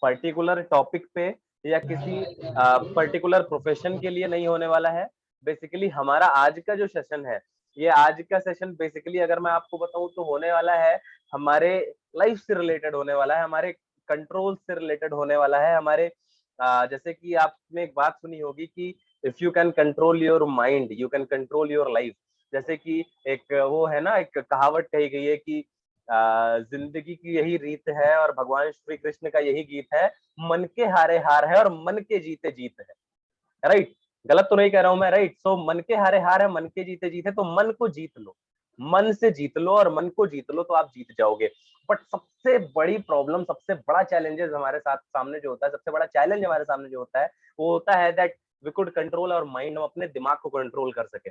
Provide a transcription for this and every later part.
Particular topic पे या किसी पर्टिकुलर प्रोफेशन के लिए नहीं होने वाला है। बेसिकली हमारा आज का जो सेशन है, ये आज का सेशन बेसिकली अगर मैं आपको बताऊं तो होने वाला है हमारे लाइफ से रिलेटेड होने वाला है, हमारे कंट्रोल से रिलेटेड होने वाला है, हमारे जैसे कि आपने एक बात सुनी होगी कि if you can control your mind you can control your life. जैसे कि एक वो है ना, एक कहावत कही गई है कि जिंदगी की यही रीत है और भगवान श्री कृष्ण का यही गीत है, मन के हारे हार है और मन के जीते जीत है। राइट? गलत तो नहीं कह रहा हूं मैं? राइट? सो मन के हारे हार है, मन के जीते जीत है, तो मन को जीत लो, मन से जीत लो और मन को जीत लो तो आप जीत जाओगे। बट सबसे बड़ी प्रॉब्लम, सबसे बड़ा चैलेंजेस हमारे साथ सामने जो होता है, सबसे बड़ा चैलेंज हमारे सामने जो होता है वो होता है that we could control our mind, हम अपने दिमाग को कंट्रोल कर सके।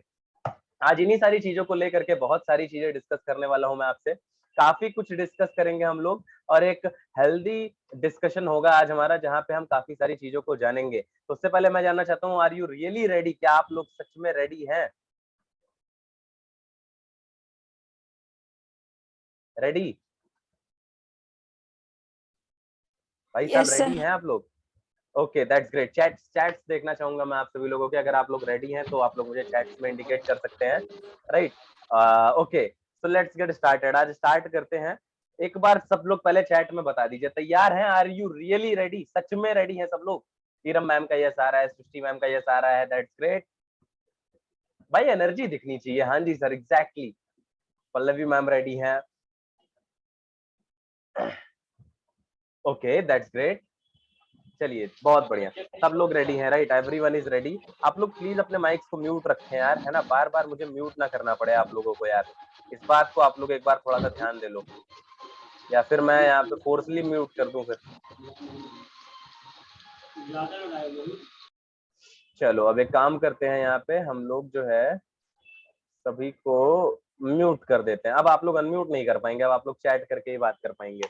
आज इन्हीं सारी चीजों को लेकर के बहुत सारी चीजें डिस्कस करने वाला हूं मैं आपसे। काफी कुछ डिस्कस करेंगे हम लोग और एक हेल्दी डिस्कशन होगा आज हमारा, जहां पे हम काफी सारी चीजों को जानेंगे। तो उससे पहले मैं जानना चाहता हूँ, आर यू रियली रेडी? क्या आप लोग सच में रेडी हैं? रेडी? भाई साहब यस रेडी सर। हैं आप लोग? Okay, that's great. चैट्स देखना चाहूंगा मैं आप सभी लोगों के। अगर आप लोग रेडी हैं तो आप लोग मुझे चैट्स में इंडिकेट कर सकते हैं। Right? Okay, so let's get started. आज स्टार्ट करते हैं। एक बार सब लोग पहले चैट में बता दीजिए, तैयार हैं? Are you really ready? सच में रेडी हैं सब लोग? ईरम मैम का यस आ रहा है, सृष्टि मैम का यस आ रहा है, दैट्स ग्रेट। भाई एनर्जी दिखनी चाहिए। हाँ जी sir, exactly. Pallavi ma'am ready हैं। Okay, that's great. चलिए, बहुत बढ़िया। सब लोग रेडी हैं, राइट? Everyone is ready. आप लोग प्लीज अपने माइक्स को म्यूट रखें यार, है ना? बार बार मुझे म्यूट ना करना पड़े आप लोगों को यार। इस बात को आप लोग एक बार थोड़ा सा ध्यान दे लो, या फिर मैं यहाँ पे फोर्सली म्यूट कर दूं फिर। चलो अब एक काम करते हैं, यहाँ पे हम लोग जो है सभी को म्यूट कर देते हैं। अब आप लोग अनम्यूट नहीं कर पाएंगे, अब आप लोग चैट करके ही बात कर पाएंगे,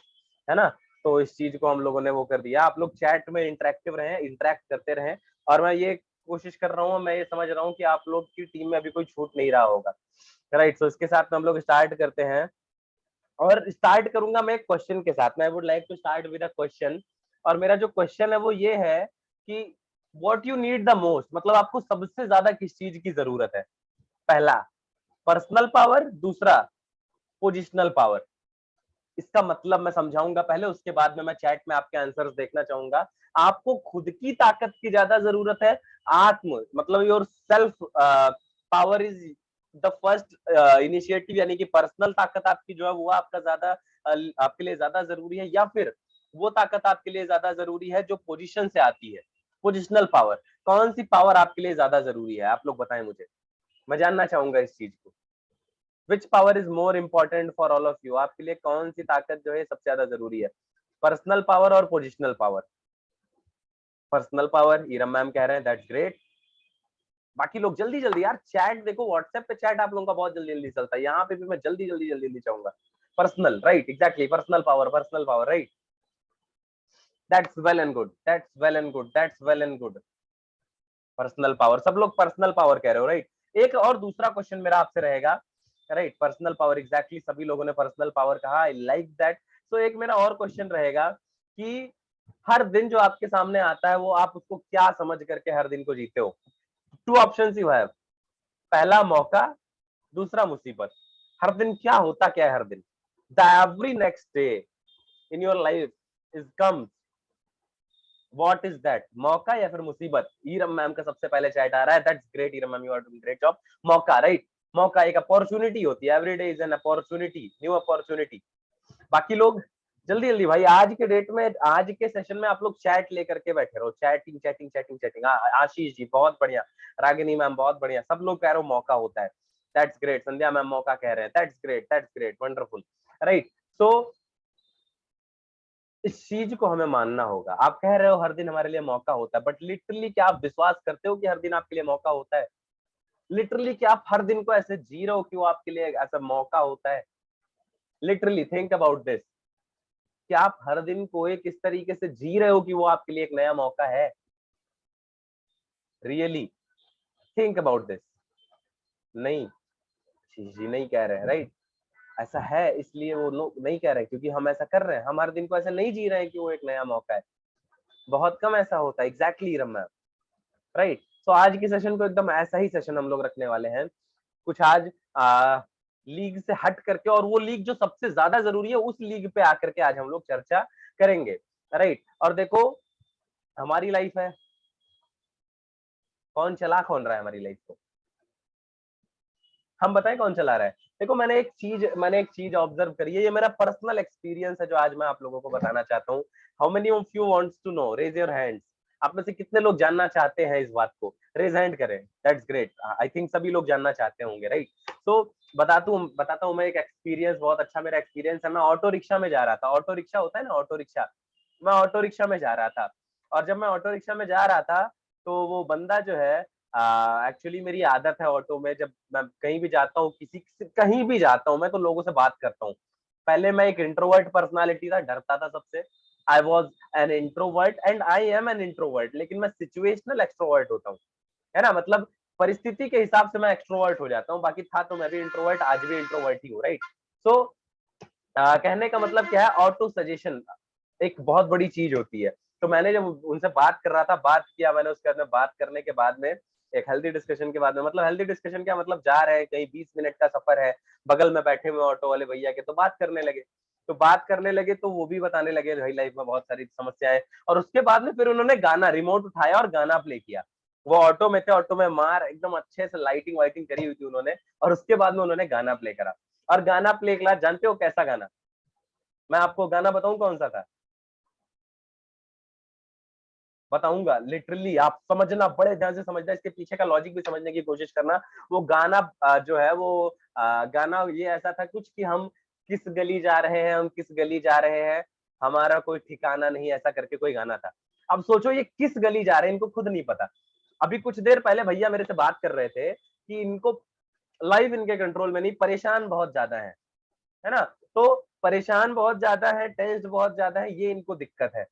है ना? तो इस चीज को हम लोगों ने वो कर दिया। आप लोग चैट में इंटरेक्टिव रहें, इंटरेक्ट करते रहें। और मैं ये कोशिश कर रहा हूँ, मैं ये समझ रहा हूँ कि आप लोग की टीम में अभी कोई छूट नहीं रहा होगा। राइट? तो इसके साथ में हम लोग स्टार्ट करते हैं। और स्टार्ट करूंगा मैं एक क्वेश्चन के साथ। मैं would like to start with a question. और मेरा जो क्वेश्चन है वो ये है कि what you need the most, मतलब आपको सबसे ज्यादा किस चीज की जरूरत है? पहला पर्सनल पावर, दूसरा पोजिशनल पावर। इसका मतलब मैं समझाऊंगा पहले, उसके बाद में मैं चैट में आपके आंसर्स देखना चाहूंगा। आपको खुद की ताकत की ज्यादा जरूरत है, आत्म मतलब your self power is the first initiative, यानी कि पर्सनल ताकत आपकी जो है वो आपका ज्यादा आपके लिए ज्यादा जरूरी है, या फिर वो ताकत आपके लिए ज्यादा जरूरी है जो पोजीशन से आती है, पोजिशनल पावर? कौन सी पावर आपके लिए ज्यादा जरूरी है? आप लोग बताएं मुझे, मैं जानना चाहूंगा इस चीज को। Which power is more important for all of you? आपके लिए कौन सी ताकत जो है सबसे ज्यादा जरूरी है? पर्सनल पावर और positional power? Personal power, Iram ma'am कह रहे हैं, दैट्स ग्रेट। बाकी लोग जल्दी जल्दी यार, चैट देखो, व्हाट्सएप पे चैट आप लोगों का बहुत जल्दी जल्दी चलता है, यहाँ पे भी मैं जल्दी जल्दी जल्दी जल्दी चाहूंगा। Personal, right? Exactly, personal power, personal power, right? That's well and good, that's well and good, that's well and good. Personal power, सब लोग पर्सनल पावर कह रहे हो, राइट? एक और दूसरा क्वेश्चन मेरा आपसे रहेगा, राइट? पर्सनल पावर, एग्जैक्टली, सभी लोगों ने पर्सनल पावर कहा, आई लाइक दैट। तो एक मेरा और क्वेश्चन रहेगा कि हर दिन जो आपके सामने आता है वो आप उसको क्या समझ करके हर दिन को जीते हो? Two options you have. पहला मौका, दूसरा मुसीबत। हर दिन क्या होता क्या है हर दिन? The every next day in your life is come, what is that? मौका या फिर मुसीबत? ईरम मैम का सबसे पहले चैट आ रहा है, that's great Iram ma'am, you are doing great job. मौका, राइट? मौका एक अपॉर्चुनिटी होती है, every day is an opportunity, new opportunity. बाकी लोग जल्दी जल्दी भाई, आज के डेट में, आज के सेशन में आप लोग चैट लेकर के बैठे रहो, chatting chatting chatting chatting. Ashish ji बहुत बढ़िया, रागिनी मैम बहुत बढ़िया, सब लोग कह रहे हो मौका होता है, दैट्स ग्रेट। संध्या मैम मौका कह रहे हैं, दैट्स ग्रेट, वंडरफुल, राइट? सो इस चीज को हमें मानना होगा। आप कह रहे हो हर दिन हमारे लिए मौका होता है, बट लिटरली क्या आप विश्वास करते हो कि हर दिन आपके लिए मौका होता है? लिटरली क्या आप हर दिन को ऐसे जी रहे हो कि वो आपके लिए ऐसा मौका होता है? Literally think about this. क्या आप हर दिन को एक इस तरीके से जी रहे हो कि वो आपके लिए एक नया मौका है? Really think about this. नहीं, जी नहीं कह रहे हैं, राइट? ऐसा है इसलिए वो लोग नहीं कह रहे, क्योंकि हम ऐसा कर रहे हैं, हमारे दिन को ऐसा नहीं जी रहे हैं कि वो एक नया मौका है। बहुत कम ऐसा होता है। एग्जैक्टली रम्या, राइट। तो आज की सेशन को एकदम ऐसा ही सेशन हम लोग रखने वाले हैं। कुछ आज लीग से हट करके, और वो लीग जो सबसे ज्यादा जरूरी है उस लीग पे आकर के आज हम लोग चर्चा करेंगे, राइट। और देखो, हमारी लाइफ है, कौन रहा है हमारी लाइफ को, हम बताएं कौन चला रहा है। देखो, मैंने एक चीज ऑब्जर्व करी है, ये मेरा पर्सनल एक्सपीरियंस है जो आज मैं आप लोगों को बताना चाहता हूँ। How many of you wants to know, raise your hands. आप में से कितने लोग जानना चाहते हैं इस बात को, रेज हैंड करें। दैट्स ग्रेट, आई थिंक सभी लोग जानना चाहते होंगे, राइट। तो बताता हूँ मैं एक एक्सपीरियंस, बहुत अच्छा मेरा एक्सपीरियंस है। मैं ऑटो रिक्शा में जा रहा था, ऑटो रिक्शा होता है ना, ऑटो रिक्शा। मैं ऑटो रिक्शा में जा रहा था, और जब मैं ऑटो रिक्शा में जा रहा था तो वो बंदा जो है, एक्चुअली मेरी आदत है ऑटो में, जब मैं कहीं भी जाता हूँ, कहीं भी जाता हूँ मैं, तो लोगों से बात करता हूँ। पहले मैं एक इंट्रोवर्ट पर्सनालिटी था, डरता था सबसे। I was an introvert and I am an introvert, लेकिन मैं सिचुएशनल एक्सट्रोवर्ट होता हूँ, है ना। मतलब परिस्थिति के हिसाब से मैं एक्सट्रोवर्ट हो जाता हूँ। बाकी था तो मैं भी इंट्रोवर्ट, आज भी इंट्रोवर्ट ही हूँ, राइट। सो कहने का मतलब क्या है, ऑटो सजेशन एक बहुत बड़ी चीज होती है। तो मैंने जब उनसे बात कर रहा था, बात किया मैंने, उसके बाद में बात करने के बाद में एक हेल्दी डिस्कशन के बाद में, मतलब हेल्दी डिस्कशन क्या मतलब, जा रहे हैं कहीं, 20 मिनट का सफर है, बगल में बैठे हुए ऑटो वाले भैया के, तो बात करने लगे। तो वो भी बताने लगे भाई लाइफ में बहुत सारी समस्याएं। और उसके बाद में फिर उन्होंने गाना, रिमोट उठाया और गाना प्ले किया। वो ऑटो में थे, ऑटो में मार एकदम अच्छे से लाइटिंग वाइटिंग करी हुई थी उन्होंने, और उसके बाद में उन्होंने गाना प्ले करा। और गाना प्ले करा, जानते हो कैसा गाना? मैं आपको गाना बताऊं कौन सा था? बताऊंगा, लिटरली आप समझना, बड़े ध्यान से समझना, इसके पीछे का लॉजिक भी समझने की कोशिश करना। वो गाना जो है वो गाना ये ऐसा था कुछ कि हम किस गली जा रहे हैं, हम किस गली जा रहे हैं, हमारा कोई ठिकाना नहीं, ऐसा करके कोई गाना था। अब सोचो ये किस गली जा रहे हैं, इनको खुद नहीं पता। अभी कुछ देर पहले भैया मेरे से बात कर रहे थे कि इनको लाइफ इनके कंट्रोल में नहीं, परेशान बहुत ज्यादा है ना। तो परेशान बहुत ज्यादा है, टेंस्ड बहुत ज्यादा है, ये इनको दिक्कत है।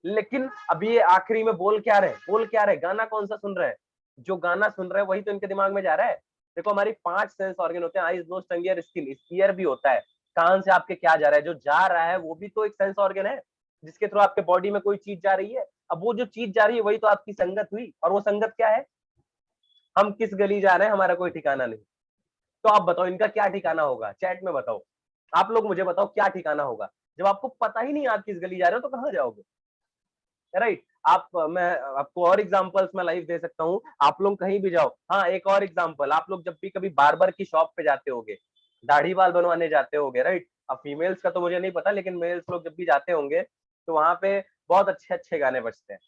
लेकिन अभी ये आखिरी में बोल क्या रहे, गाना कौन सा सुन रहे हैं? जो गाना सुन रहे हैं वही तो इनके दिमाग में जा रहा है। देखो, हमारी 5 सेंस ऑर्गन होते हैं, आईज, नोज, टंग, ईयर, स्किन, ईयर भी होता है। कान से आपके क्या जा रहा है, जो जा रहा है वो भी तो एक सेंस ऑर्गन है, जिसके थ्रू आपके बॉडी में कोई चीज जा रही है। अब वो जो चीज जा रही है वही तो आपकी संगत हुई, और वो संगत क्या है? हम किस गली जा रहे हैं, हमारा कोई ठिकाना नहीं। तो आप बताओ इनका क्या ठिकाना होगा, चैट में बताओ। आप लोग मुझे बताओ क्या ठिकाना होगा, जब आपको पता ही नहीं आप किस गली जा रहे हो तो कहाँ जाओगे, राइट। आप मैं आपको और एग्जांपल्स मैं लाइव दे सकता हूँ, आप लोग कहीं भी जाओ। हाँ, एक और एग्जांपल, आप लोग जब भी कभी बार्बर की शॉप पे जाते होगे, दाढ़ी बाल बनवाने जाते होगे, राइट। अब फीमेल्स का तो मुझे नहीं पता, लेकिन मेल्स लोग जब भी जाते होंगे तो वहां पे बहुत अच्छे अच्छे गाने बजते हैं,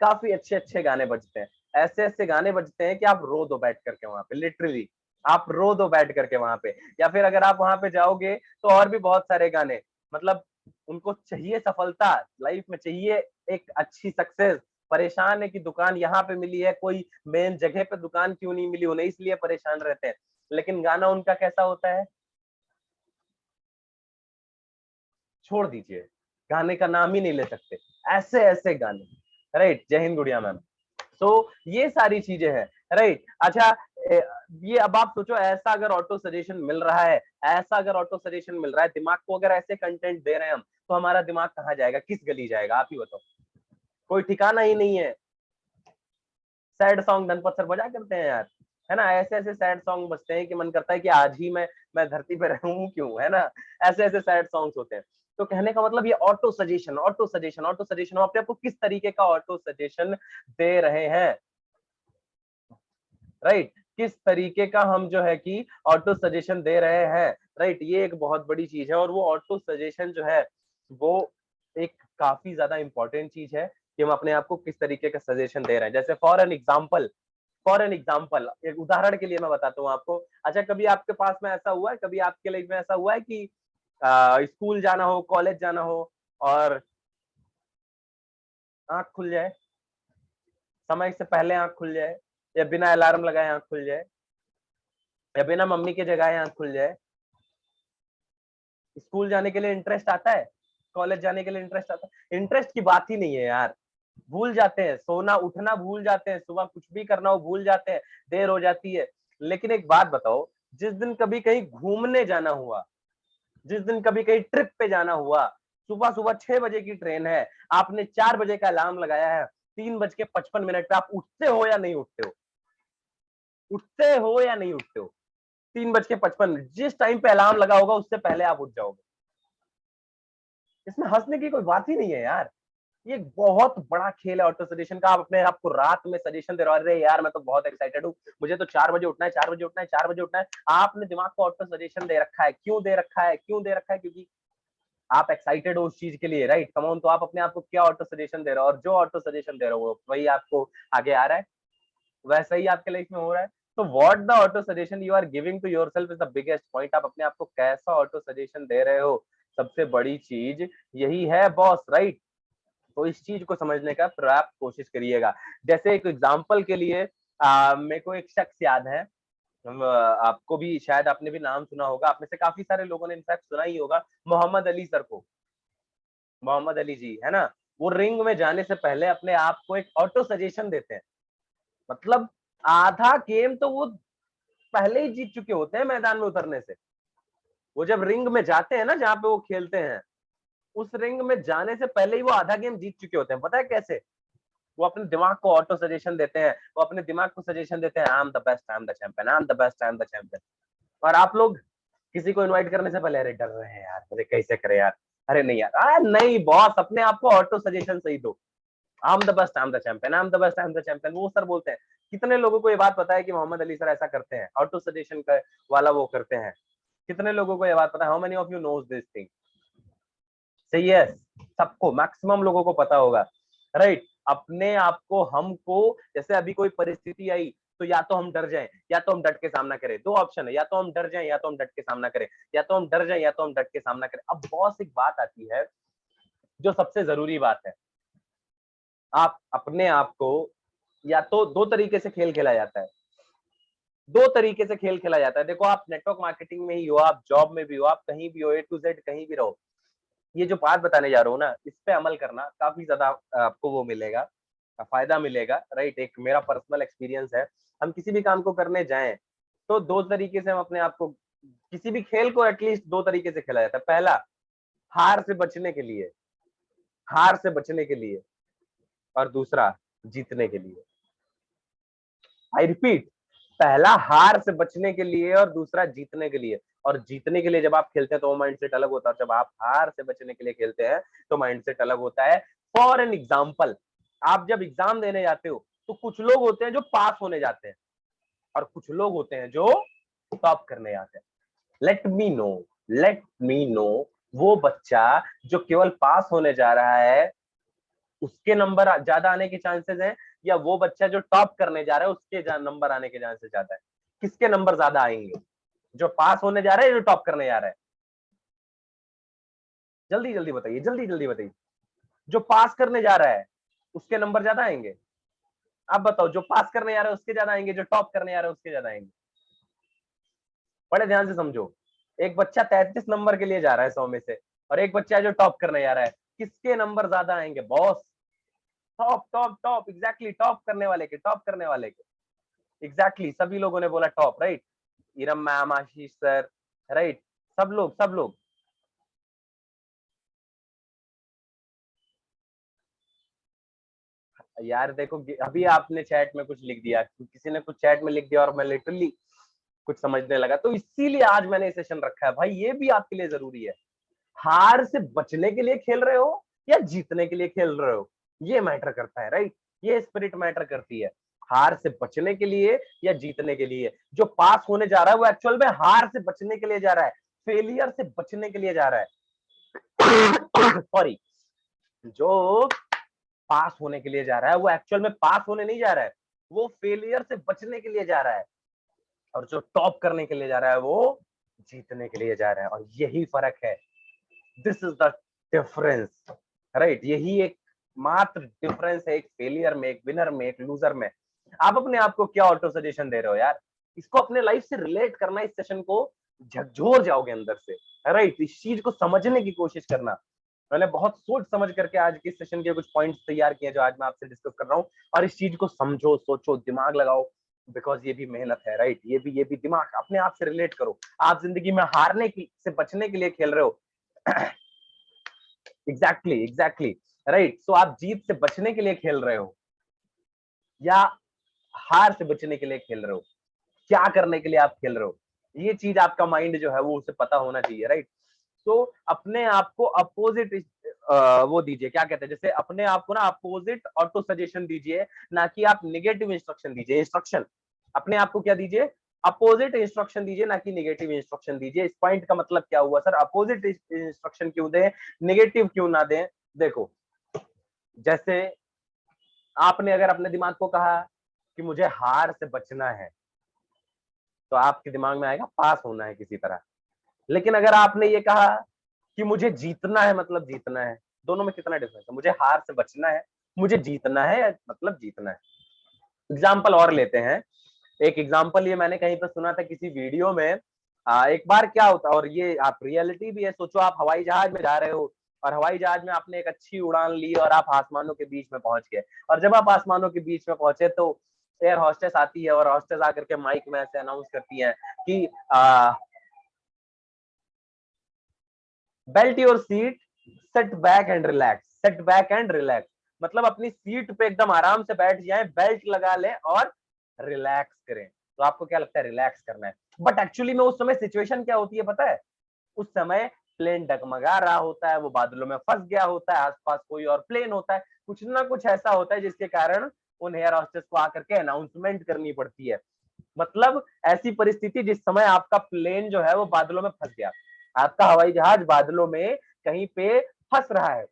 काफी अच्छे अच्छे गाने बजते हैं। ऐसे ऐसे गाने बजते हैं कि आप रो दो बैठ करके वहां पे, लिटरली आप रो दो बैठ करके वहां पे। या फिर अगर आप वहां पे जाओगे तो और भी बहुत सारे गाने, मतलब उनको चाहिए सफलता लाइफ में, चाहिए एक अच्छी सक्सेस, परेशान है कि दुकान यहाँ पे मिली है, कोई मेन जगह पे दुकान क्यों नहीं मिली उन्हें, इसलिए परेशान रहते हैं। लेकिन गाना उनका कैसा होता है, छोड़ दीजिए, गाने का नाम ही नहीं ले सकते, ऐसे ऐसे गाने, राइट। जय हिंद गुड़िया मैम। तो ये सारी चीजें हैं, राइट। अच्छा, ये अब आप सोचो, ऐसा अगर ऑटो सजेशन मिल रहा है, ऐसा अगर ऑटो सजेशन मिल रहा है दिमाग को, अगर ऐसे कंटेंट दे रहे हैं हम, तो हमारा दिमाग कहाँ जाएगा, किस गली जाएगा, आप ही बताओ। कोई ठिकाना ही नहीं है। सैड सॉन्ग धनपत सर बजा करते हैं यार, है ना। ऐसे ऐसे सैड सॉन्ग बजते हैं कि मन करता है कि आज ही मैं धरती पे रहूं क्यों, है ना। ऐसे ऐसे सैड सॉन्ग्स होते हैं। तो कहने का मतलब ये auto suggestion, auto suggestion, auto suggestion, अपने आपको किस तरीके का ऑटो सजेशन दे रहे हैं, राइट। किस तरीके का हम जो है कि ऑटो सजेशन दे रहे हैं, राइट। ये एक बहुत बड़ी चीज है, और वो ऑटो सजेशन जो है वो एक काफी ज्यादा इंपॉर्टेंट चीज है कि हम अपने आप को किस तरीके का सजेशन दे रहे हैं। जैसे फॉर एन एग्जाम्पल एक उदाहरण के लिए मैं बताता हूँ आपको। अच्छा, कभी आपके पास में ऐसा हुआ है, कभी आपके लाइफ में ऐसा हुआ है कि स्कूल जाना हो, कॉलेज जाना हो, और आंख खुल जाए, समय से पहले आंख खुल जाए, या बिना अलार्म लगाए आंख खुल जाए, या बिना मम्मी के जगाए आंख खुल जाए। स्कूल जाने के लिए इंटरेस्ट आता है, कॉलेज जाने के लिए इंटरेस्ट आता है, इंटरेस्ट की बात ही नहीं है यार। भूल जाते हैं, सोना उठना भूल जाते हैं, सुबह कुछ भी करना हो भूल जाते हैं, देर हो जाती है। लेकिन एक बात बताओ, जिस दिन कभी कहीं घूमने जाना हुआ, जिस दिन कभी कहीं ट्रिप पे जाना हुआ, सुबह सुबह 6 बजे की ट्रेन है, आपने 4 बजे का अलार्म लगाया है, 3:55 पे आप उठते हो या नहीं उठते हो? उठते हो या नहीं उठते हो? 3:55, जिस टाइम पे अलार्म लगा होगा उससे पहले आप उठ जाओगे। इसमें हंसने की कोई बात ही नहीं है यार। ये एक बहुत बड़ा खेल है ऑटो सजेशन का। आप अपने आपको रात में सजेशन दे रहे हो, अरे यार मैं तो बहुत एक्साइटेड हूँ, मुझे तो 4 बजे उठना है, 4 बजे उठना है, 4 बजे उठना है। आपने दिमाग को ऑटो सजेशन दे रखा है। क्यों दे रखा है? क्यों दे रखा है? क्योंकि आप एक्साइटेड हो उस चीज के लिए, राइट? कम ऑन, तो आप अपने आप को क्या ऑटो सजेशन दे रहे हो, और जो ऑटो सजेशन दे रहे हो वही आपको आगे आ रहा है, वैसा ही आपके लाइफ में हो रहा है। तो what the auto suggestion you are giving to yourself is the biggest point. आप अपने आप को कैसा ऑटो सजेशन दे रहे हो, सबसे बड़ी चीज यही है बॉस, राइट? तो इस चीज को समझने का पर्याप्त कोशिश करिएगा। जैसे एक एग्जांपल के लिए मेरे को एक शख्स याद है, आपको भी शायद, आपने भी नाम सुना होगा, आप में से काफी सारे लोगों ने इनफैक्ट सुना ही होगा, मोहम्मद अली सर को। मोहम्मद अली जी, है ना? वो रिंग में जाने से पहले अपने आप को एक ऑटो सजेशन देते हैं। मतलब आधा गेम तो वो पहले ही जीत चुके होते हैं मैदान में उतरने से। वो जब रिंग में जाते हैं ना, जहाँ पे वो खेलते हैं, उस रिंग में जाने से पहले ही वो आधा गेम जीत चुके होते हैं। पता है कैसे? वो अपने दिमाग को ऑटो सजेशन देते हैं। वो अपने दिमाग को सजेशन देते हैं, I am the best, I am the champion, I am the best, I am the champion. और आप लोग किसी को इनवाइट करने से पहले, अरे डर रहे हैं यार, अरे कैसे करे यार, अरे नहीं यार, नहीं बॉस, अपने आप को ऑटो सजेशन सही दो। I am the best, I am the champion, I am the best, I am the champion. वो सर बोलते हैं। कितने लोगों को ये बात पता है कि मोहम्मद अली सर ऐसा करते हैं, ऑटो सजेशन का वाला वो करते हैं? कितने लोगों को ये बात पता है? How many of you knows this thing? सही है, सबको, मैक्सिमम लोगों को पता होगा, राइट? अपने आप को, हमको, जैसे अभी कोई परिस्थिति आई तो या तो हम डर जाएं या तो हम डट के सामना करें। दो ऑप्शन है, या तो हम डर जाएं या तो हम डट के सामना करें, या तो हम डर जाएं या तो हम डट के सामना करें। अब बहुत सी बात आती है जो सबसे जरूरी बात है। आप अपने आप को, या तो दो तरीके से खेल खेला जाता है, दो तरीके से खेल खेला जाता है। देखो, आप नेटवर्क मार्केटिंग में ही हो, आप जॉब में भी हो, आप कहीं भी हो, ए टू जेड कहीं भी रहो, ये जो बात बताने जा रहा हूँ ना, इस पे अमल करना काफी ज्यादा आपको वो मिलेगा, फायदा मिलेगा, राइट? एक मेरा पर्सनल एक्सपीरियंस है। हम किसी भी काम को करने जाएं तो दो तरीके से हम अपने आप को, किसी भी खेल को एटलीस्ट दो तरीके से खेला जाता है। पहला, हार से बचने के लिए, हार से बचने के लिए, और दूसरा, जीतने के लिए। आई रिपीट, पहला हार से बचने के लिए और दूसरा जीतने के लिए। और जीतने के लिए जब आप खेलते हैं तो माइंडसेट अलग होता है, जब आप हार से बचने के लिए खेलते हैं तो माइंडसेट अलग होता है। फॉर एन एग्जाम्पल, आप जब एग्जाम देने जाते हो तो कुछ लोग होते हैं जो पास होने जाते हैं, और कुछ लोग होते हैं जो टॉप करने आते हैं। Let me know, let me know, वो बच्चा जो केवल पास होने जा रहा है उसके नंबर ज्यादा आने के चांसेस हैं, या वो बच्चा जो टॉप करने जा रहा है उसके नंबर आने के चांसेस ज्यादा है? किसके नंबर ज्यादा आएंगे? जो पास होने जा रहा है या जो टॉप करने जा रहा है? जल्दी जल्दी बताइए, जल्दी जल्दी बताइए। जो पास करने जा रहा है उसके नंबर ज्यादा आएंगे? आप बताओ, जो पास करने जा रहा है उसके ज्यादा आएंगे, जो टॉप करने जा रहा है उसके ज्यादा आएंगे? बड़े ध्यान से समझो। एक बच्चा 33 नंबर के लिए जा रहा है 100 में से, और एक बच्चा है जो टॉप करने जा रहा है। किसके नंबर ज्यादा आएंगे boss? Top top top, exactly, top करने वाले के, टॉप करने वाले के। एग्जैक्टली, सभी लोगों ने बोला top, right? Iram ma'am, Ashish sir, right? सब लोग, सब लोग। यार देखो, अभी आपने चैट में कुछ लिख दिया, किसी ने कुछ चैट में लिख दिया और मैं लिटरली कुछ समझने लगा, तो इसीलिए आज मैंने सेशन रखा है भाई। ये भी आपके लिए जरूरी है। हार से बचने के लिए खेल रहे हो या जीतने के लिए खेल रहे हो, ये मैटर करता है, राइट? ये स्पिरिट मैटर करती है। हार से बचने के लिए या जीतने के लिए। जो पास होने जा रहा है वो एक्चुअल में हार से बचने के लिए जा रहा है, फेलियर से बचने के लिए जा रहा है। सॉरी, जो पास होने के लिए जा रहा है वो एक्चुअल में पास होने नहीं जा रहा है, वो फेलियर से बचने के लिए जा रहा है। और जो टॉप करने के लिए जा रहा है वो जीतने के लिए जा रहा है। और यही फर्क है। This is the difference, right? यही एक मात्र डिफरेंस है, एक फेलियर में, एक विनर में, एक लूजर में। आप अपने आप को क्या ऑटो सजेशन दे रहे हो यार? इसको अपने लाइफ से रिलेट करना, इस सेशन को झकझोर जाओगे अंदर से, राइट? इस चीज को समझने की कोशिश करना। मैंने बहुत सोच समझ करके आज के सेशन के कुछ पॉइंट्स तैयार किए जो आज मैं आपसे डिस्कस कर रहा हूँ। और इस चीज को समझो, सोचो, दिमाग लगाओ, बिकॉज ये भी मेहनत है, राइट। ये भी दिमाग, अपने आप से रिलेट करो। आप जिंदगी में हारने से बचने के लिए खेल रहे हो। Exactly right. सो आप जीत से बचने के लिए खेल रहे हो या हार से बचने के लिए खेल रहे हो, क्या करने के लिए आप खेल रहे हो, ये चीज आपका माइंड जो है वो उसे पता होना चाहिए, राइट। तो अपने आप को अपोजिट वो दीजिए, क्या कहते हैं, जैसे अपने आप को ना अपोजिट ऑटो सजेशन दीजिए, ना कि आप निगेटिव इंस्ट्रक्शन दीजिए। इंस्ट्रक्शन अपने आप को क्या दीजिए, अपोजिट इंस्ट्रक्शन दीजिए, ना कि निगेटिव इंस्ट्रक्शन दीजिए। इस पॉइंट का मतलब क्या हुआ सर, अपोजिट इंस्ट्रक्शन क्यों दें, निगेटिव क्यों ना दें। देखो, जैसे आपने अगर अपने दिमाग को कहा कि मुझे हार से बचना है, तो आपके दिमाग में आएगा पास होना है किसी तरह। लेकिन अगर आपने ये कहा कि मुझे जीतना है, मतलब जीतना है, दोनों में कितना डिफरेंस है। मुझे हार से बचना है, मुझे जीतना है, मतलब जीतना है। एग्जाम्पल और लेते हैं। एक एग्जाम्पल ये मैंने कहीं पर सुना था किसी वीडियो में। एक बार क्या होता, और ये आप रियलिटी भी है, सोचो आप हवाई जहाज में जा रहे हो और हवाई जहाज में आपने एक अच्छी उड़ान ली और आप आसमानों के बीच में पहुंच गए। और जब आप आसमानों के बीच में पहुंचे तो एयर हॉस्टेस आती है और हॉस्टेस आकर के माइक में ऐसे अनाउंस करती है कि belt your seat, set back and relax, set back and relax. मतलब अपनी सीट पे एकदम आराम से बैठ जाए, बेल्ट लगा लें और रिलैक्स करें। तो आपको क्या लगता है, रिलैक्स करना है। बट एक्चुअली में उस समय सिचुएशन क्या होती है पता है, उस समय प्लेन डगमगा रहा होता है, वो बादलों में फंस गया होता है, आसपास कोई और प्लेन होता है, कुछ ना कुछ ऐसा होता है जिसके कारण उन एयर हॉस्टेस को आकर के अनाउंसमेंट करनी पड़ती है। मतलब ऐसी परिस्थिति जिस समय आपका प्लेन जो है वो बादलों में फंस गया, आपका हवाई जहाज बादलों में कहीं पे फंस रहा है।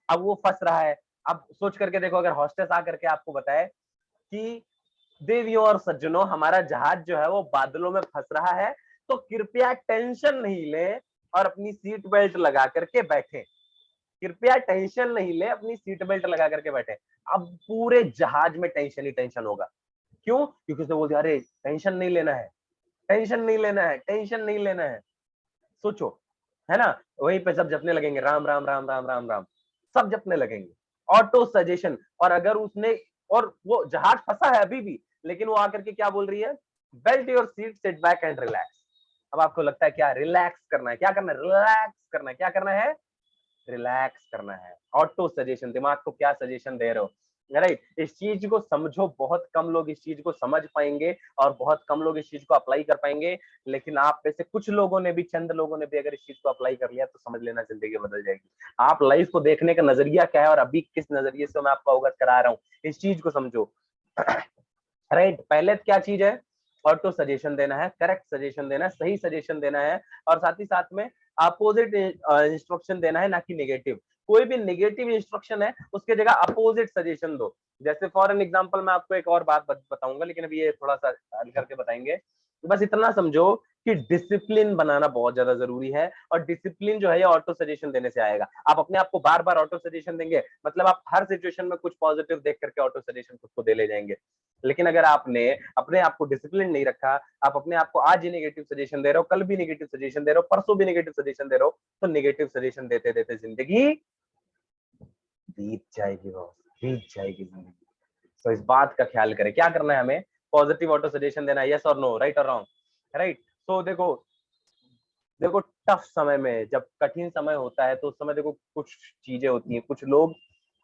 अब वो फंस रहा है, अब सोच करके देखो, अगर हॉस्टेस आकर के आपको बताए कि देवियों और सज्जनों, हमारा जहाज जो है वो बादलों में फंस रहा है, तो कृपया टेंशन नहीं लें और अपनी सीट बेल्ट लगा करके बैठे। कृपया टेंशन नहीं ले, अपनी सीट बेल्ट लगा करके बैठे। अब पूरे जहाज में टेंशन ही टेंशन होगा। क्यों? क्योंकि उसने बोल दिया, अरे टेंशन नहीं लेना है, टेंशन नहीं लेना है, टेंशन नहीं लेना है। सोचो, है ना। वहीं पे सब जपने लगेंगे, राम राम राम राम राम राम, सब जपने लगेंगे, ऑटो सजेशन। और अगर उसने, और वो जहाज फंसा है अभी भी, लेकिन वो आकर के क्या बोल रही है, belt your seat, sit back and relax. अब आपको लगता है क्या, रिलैक्स करना है, क्या करना है, रिलैक्स करना है, क्या करना है, रिलैक्स करना है। ऑटो सजेशन, दिमाग को क्या सजेशन दे रहे हो, राइट। इस चीज को समझो, बहुत कम लोग इस चीज को समझ पाएंगे और बहुत कम लोग इस चीज को अप्लाई कर पाएंगे। लेकिन आप में से कुछ लोगों ने भी, चंद लोगों ने भी अगर इस चीज को अप्लाई कर लिया तो समझ लेना, जिंदगी बदल जाएगी। आप लाइफ को देखने का नजरिया क्या है और अभी किस नजरिए से मैं आपको अवगत करा रहा हूँ, इस चीज को समझो। राइट, पहले क्या चीज है, ऑटो सजेशन देना है, करेक्ट सजेशन देना है, सही सजेशन देना है, और साथ ही साथ में अपोजिट इंस्ट्रक्शन देना है, ना कि नेगेटिव। कोई भी नेगेटिव इंस्ट्रक्शन है उसके जगह अपोजिट सजेशन दो। जैसे फॉर एन एग्जांपल मैं आपको एक और बात बताऊंगा, लेकिन अभी ये थोड़ा सा हल करके बताएंगे। बस इतना समझो कि डिसिप्लिन बनाना बहुत ज्यादा जरूरी है, और डिसिप्लिन जो है ये ऑटो सजेशन देने से आएगा। आप अपने आप को बार बार ऑटो सजेशन देंगे, मतलब आप हर सिचुएशन में कुछ पॉजिटिव देख करके ऑटो सजेशन खुद को दे ले जाएंगे। लेकिन अगर आपने अपने आप को डिसिप्लिन नहीं रखा, आप अपने आप को आज ही नेगेटिव सजेशन दे रहे हो, कल भी नेगेटिव सजेशन दे रहे हो, परसों भी नेगेटिव सजेशन दे रहे हो, तो नेगेटिव सजेशन देते देते जिंदगी बीत जाएगी, बॉस, बीत जाएगी जिंदगी। तो इस बात का ख्याल करें, क्या करना है हमें, पॉजिटिव ऑटो सजेशन देना है, यस और नो, राइट और रॉन्ग, राइट। तो देखो देखो टफ समय में, जब कठिन समय होता है, तो उस समय देखो कुछ चीजें होती हैं, कुछ लोग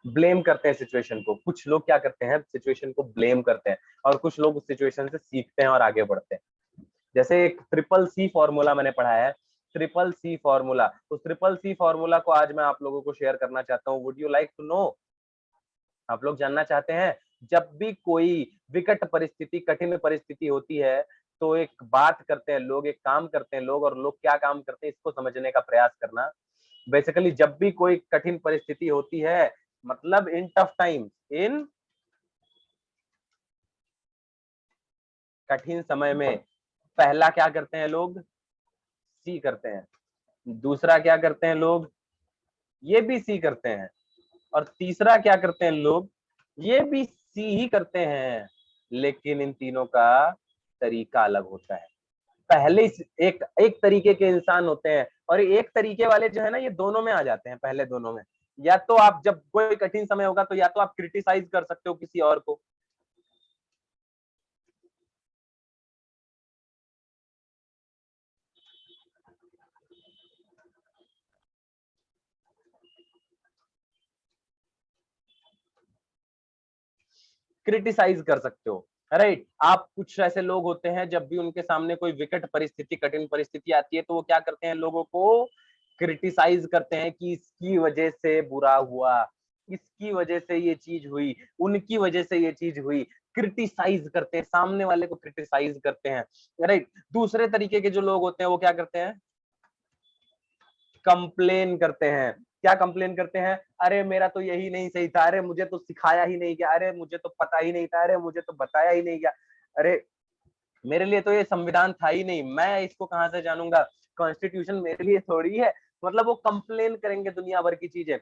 ब्लेम करते हैं सिचुएशन को, कुछ लोग क्या करते हैं, सिचुएशन को ब्लेम करते हैं, और कुछ लोग उस सिचुएशन से सीखते हैं और आगे बढ़ते हैं। जैसे एक ट्रिपल सी फॉर्मूला मैंने पढ़ा है, ट्रिपल सी फॉर्मूला, उस ट्रिपल सी फॉर्मूला को आज मैं आप लोगों को शेयर करना चाहता हूँ। Would you like to know, आप लोग जानना चाहते हैं। जब भी कोई विकट परिस्थिति, कठिन परिस्थिति होती है, तो एक बात करते हैं लोग, एक काम करते हैं लोग, और लोग क्या काम करते हैं इसको समझने का प्रयास करना। बेसिकली जब भी कोई कठिन परिस्थिति होती है, मतलब इन टफ टाइम, इन कठिन समय में, पहला क्या करते हैं लोग, सी करते हैं। दूसरा क्या करते हैं लोग, ये भी सी करते हैं। और तीसरा क्या करते हैं लोग, ये भी सी ही करते हैं। लेकिन इन तीनों का तरीका अलग होता है। पहले एक एक तरीके के इंसान होते हैं, और एक तरीके वाले जो है ना, ये दोनों में आ जाते हैं, पहले दोनों में। या तो आप, जब कोई कठिन समय होगा, तो या तो आप क्रिटिसाइज कर सकते हो किसी और को, क्रिटिसाइज कर सकते हो, राइट। आप कुछ ऐसे लोग होते हैं जब भी उनके सामने कोई विकट परिस्थिति, कठिन परिस्थिति आती है तो वो क्या करते हैं, लोगों को क्रिटिसाइज करते हैं कि इसकी वजह से बुरा हुआ, इसकी वजह से ये चीज हुई, उनकी वजह से ये चीज हुई। क्रिटिसाइज करते हैं, सामने वाले को क्रिटिसाइज करते हैं, राइट। दूसरे तरीके के जो लोग होते हैं वो क्या करते हैं, कंप्लेन करते हैं। क्या कंप्लेन करते हैं, अरे मेरा तो यही नहीं सही था, अरे मुझे तो सिखाया ही नहीं गया, अरे मुझे तो पता ही नहीं था, अरे मुझे तो बताया ही नहीं गया, अरे मेरे लिए तो ये संविधान था ही नहीं, मैं इसको कहां से जानूंगा, कॉन्स्टिट्यूशन मेरे लिए थोड़ी है। मतलब वो कंप्लेन करेंगे दुनिया भर की चीजें।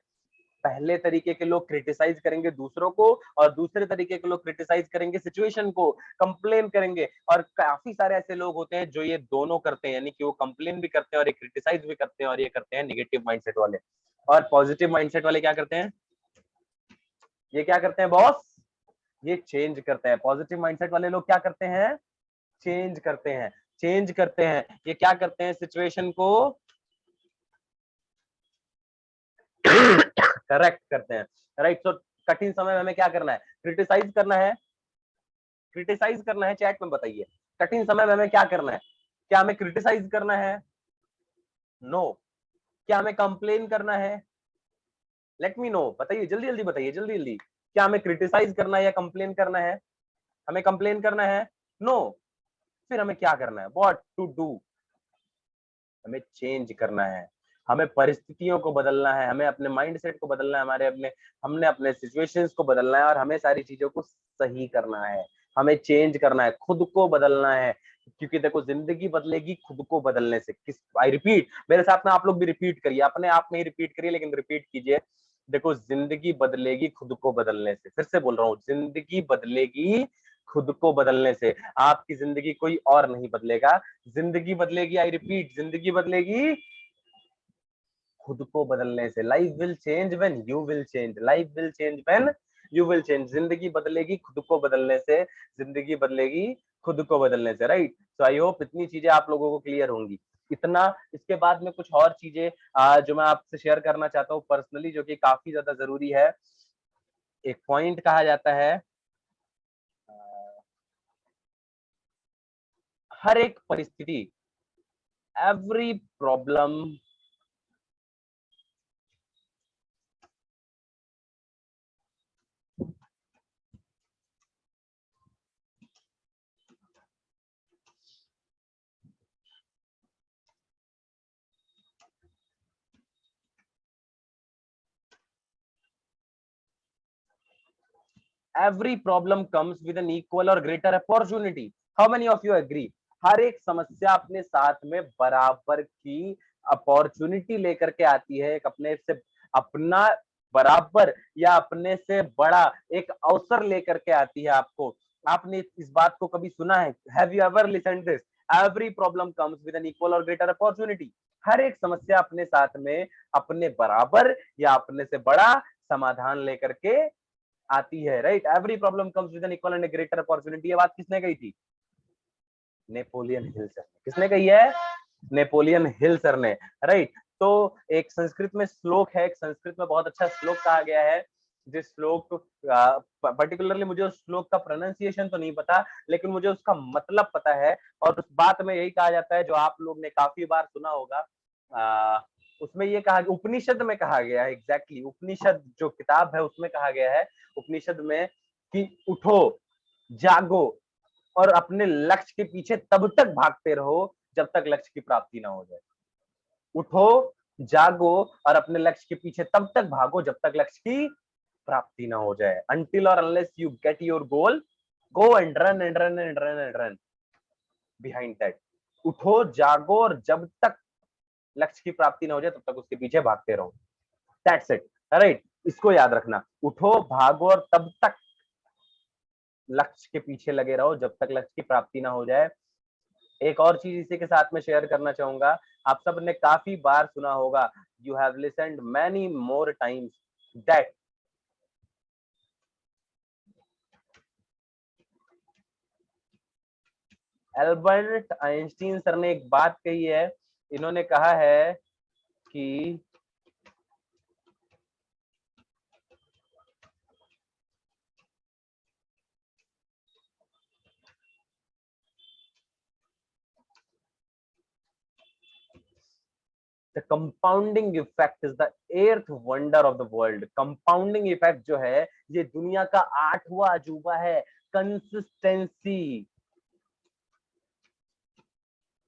पहले तरीके के लोग क्रिटिसाइज करेंगे दूसरों को, और दूसरे तरीके के लोग क्रिटिसाइज करेंगे सिचुएशन को, कंप्लेन करेंगे। और काफी सारे ऐसे लोग होते हैं जो ये दोनों करते हैं, यानी कि वो कंप्लेन भी करते हैं और ये क्रिटिसाइज भी करते हैं, और ये करते हैं निगेटिव माइंडसेट वाले। और पॉजिटिव माइंडसेट वाले क्या करते हैं, ये क्या करते हैं बॉस, ये चेंज करते हैं। पॉजिटिव माइंडसेट वाले लोग क्या करते हैं, चेंज करते हैं, चेंज करते हैं। ये क्या करते हैं, सिचुएशन को करेक्ट करते हैं, राइट। तो कठिन समय में हमें क्या करना है, क्रिटिसाइज करना है, क्रिटिसाइज करना है। चैट में बताइए, कठिन समय में हमें क्या करना है, क्या हमें क्रिटिसाइज करना है, नो। क्या हमें कंप्लेन करना है, लेट मी नो, बताइए जल्दी जल्दी बताइए, जल्दी जल्दी। क्या हमें क्रिटिसाइज करना है या कंप्लेन करना है, हमें कंप्लेन करना है, नो। फिर हमें क्या करना है, व्हाट टू डू, हमें चेंज करना है, हमें परिस्थितियों को बदलना है, हमें अपने माइंडसेट को बदलना है, हमने अपने सिचुएशंस को बदलना है, और हमें सारी चीजों को सही करना है, हमें चेंज करना है, खुद को बदलना है। क्योंकि देखो जिंदगी बदलेगी खुद को बदलने से। किस, आई रिपीट, मेरे साथ में आप लोग भी रिपीट करिए, अपने आप में ही रिपीट करिए, लेकिन रिपीट कीजिए। देखो जिंदगी बदलेगी खुद को बदलने से। फिर से बोल रहा हूँ, जिंदगी बदलेगी खुद को बदलने से। आपकी जिंदगी कोई और नहीं बदलेगा, जिंदगी बदलेगी, आई रिपीट, जिंदगी बदलेगी खुद को बदलने से। Life will change when you will change, life will change when you will change. जिंदगी बदलेगी खुद को बदलने से, जिंदगी बदलेगी खुद को बदलने से, राइट। तो आई होप इतनी चीजें आप लोगों को क्लियर होंगी। इतना, इसके बाद में कुछ और चीजें जो मैं आपसे शेयर करना चाहता हूँ पर्सनली, जो कि काफी ज्यादा जरूरी है। एक पॉइंट कहा जाता है, हर एक परिस्थिति, every problem every problem comes with an equal or greater opportunity. How many of you agree? हर एक समस्या अपने साथ में बराबर की अपॉर्चुनिटी लेकर के आती है, एक अपने से अपना बराबर या अपने से बड़ा एक अवसर लेकर के आती है आपको। आपने इस बात को कभी सुना है, have you ever listened this, every problem comes with an equal और ग्रेटर अपॉर्चुनिटी। हर एक समस्या अपने साथ में अपने बराबर या अपने से बड़ा समाधान लेकर के आती है, right. Every problem comes with an equal and greater opportunity. ये बात किसने कही थी, नेपोलियन हिल सर ने। किसने कही है, नेपोलियन हिल सर ने, राइट। तो एक संस्कृत में श्लोक है, एक संस्कृत में बहुत अच्छा श्लोक कहा गया है, जिस श्लोक पर्टिकुलरली मुझे उस श्लोक का प्रोनाउंसिएशन तो नहीं पता, लेकिन मुझे उसका मतलब पता है। और उस बात में यही कहा जाता है, जो आप लोग ने काफी बार सुना होगा, उसमें ये कहा, उपनिषद में कहा गया है, एग्जैक्टली उपनिषद जो किताब है उसमें कहा गया है, उपनिषद में, कि उठो, जागो और अपने लक्ष्य के पीछे तब तक भागते रहो जब तक लक्ष्य की प्राप्ति ना हो जाए। उठो, जागो और अपने लक्ष्य के पीछे तब तक भागो जब तक लक्ष्य की प्राप्ति ना हो जाए। Until or unless you get your goal, go and run and run and run and run behind that. उठो, जागो और जब तक लक्ष्य की प्राप्ति ना हो जाए तब तक उसके पीछे भागते रहो। That's it, right. इसको याद रखना, उठो, भागो और तब तक लक्ष्य के पीछे लगे रहो जब तक लक्ष्य की प्राप्ति ना हो जाए। एक और चीज इसी के साथ में शेयर करना चाहूंगा, आप सब ने काफी बार सुना होगा, you have listened many more times that Albert Einstein sir ने एक बात कही है, इन्होंने कहा है कि the compounding effect is the eighth wonder of the world. Compounding effect जो है ये दुनिया का 8वां अजूबा है। Consistency,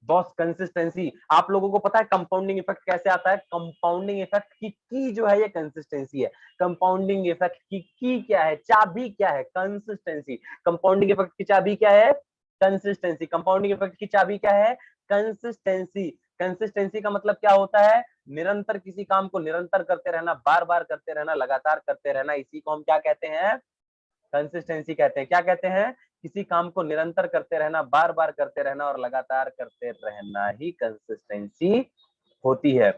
boss consistency. आप लोगों को पता है कंपाउंडिंग इफेक्ट कैसे आता है? कंपाउंडिंग इफेक्ट की जो है ये कंसिस्टेंसी है। कंपाउंडिंग इफेक्ट की क्या है? चाबी क्या है? कंसिस्टेंसी। कंपाउंडिंग इफेक्ट की चाबी क्या है? कंसिस्टेंसी। कंपाउंडिंग इफेक्ट की चाबी क्या है? कंसिस्टेंसी। कंसिस्टेंसी का मतलब क्या होता है? निरंतर किसी काम को निरंतर करते रहना, बार बार करते रहना, लगातार करते रहना, इसी को हम क्या कहते हैं? कंसिस्टेंसी कहते हैं। क्या कहते हैं? किसी काम को निरंतर करते रहना, बार बार करते रहना और लगातार करते रहना ही कंसिस्टेंसी होती है।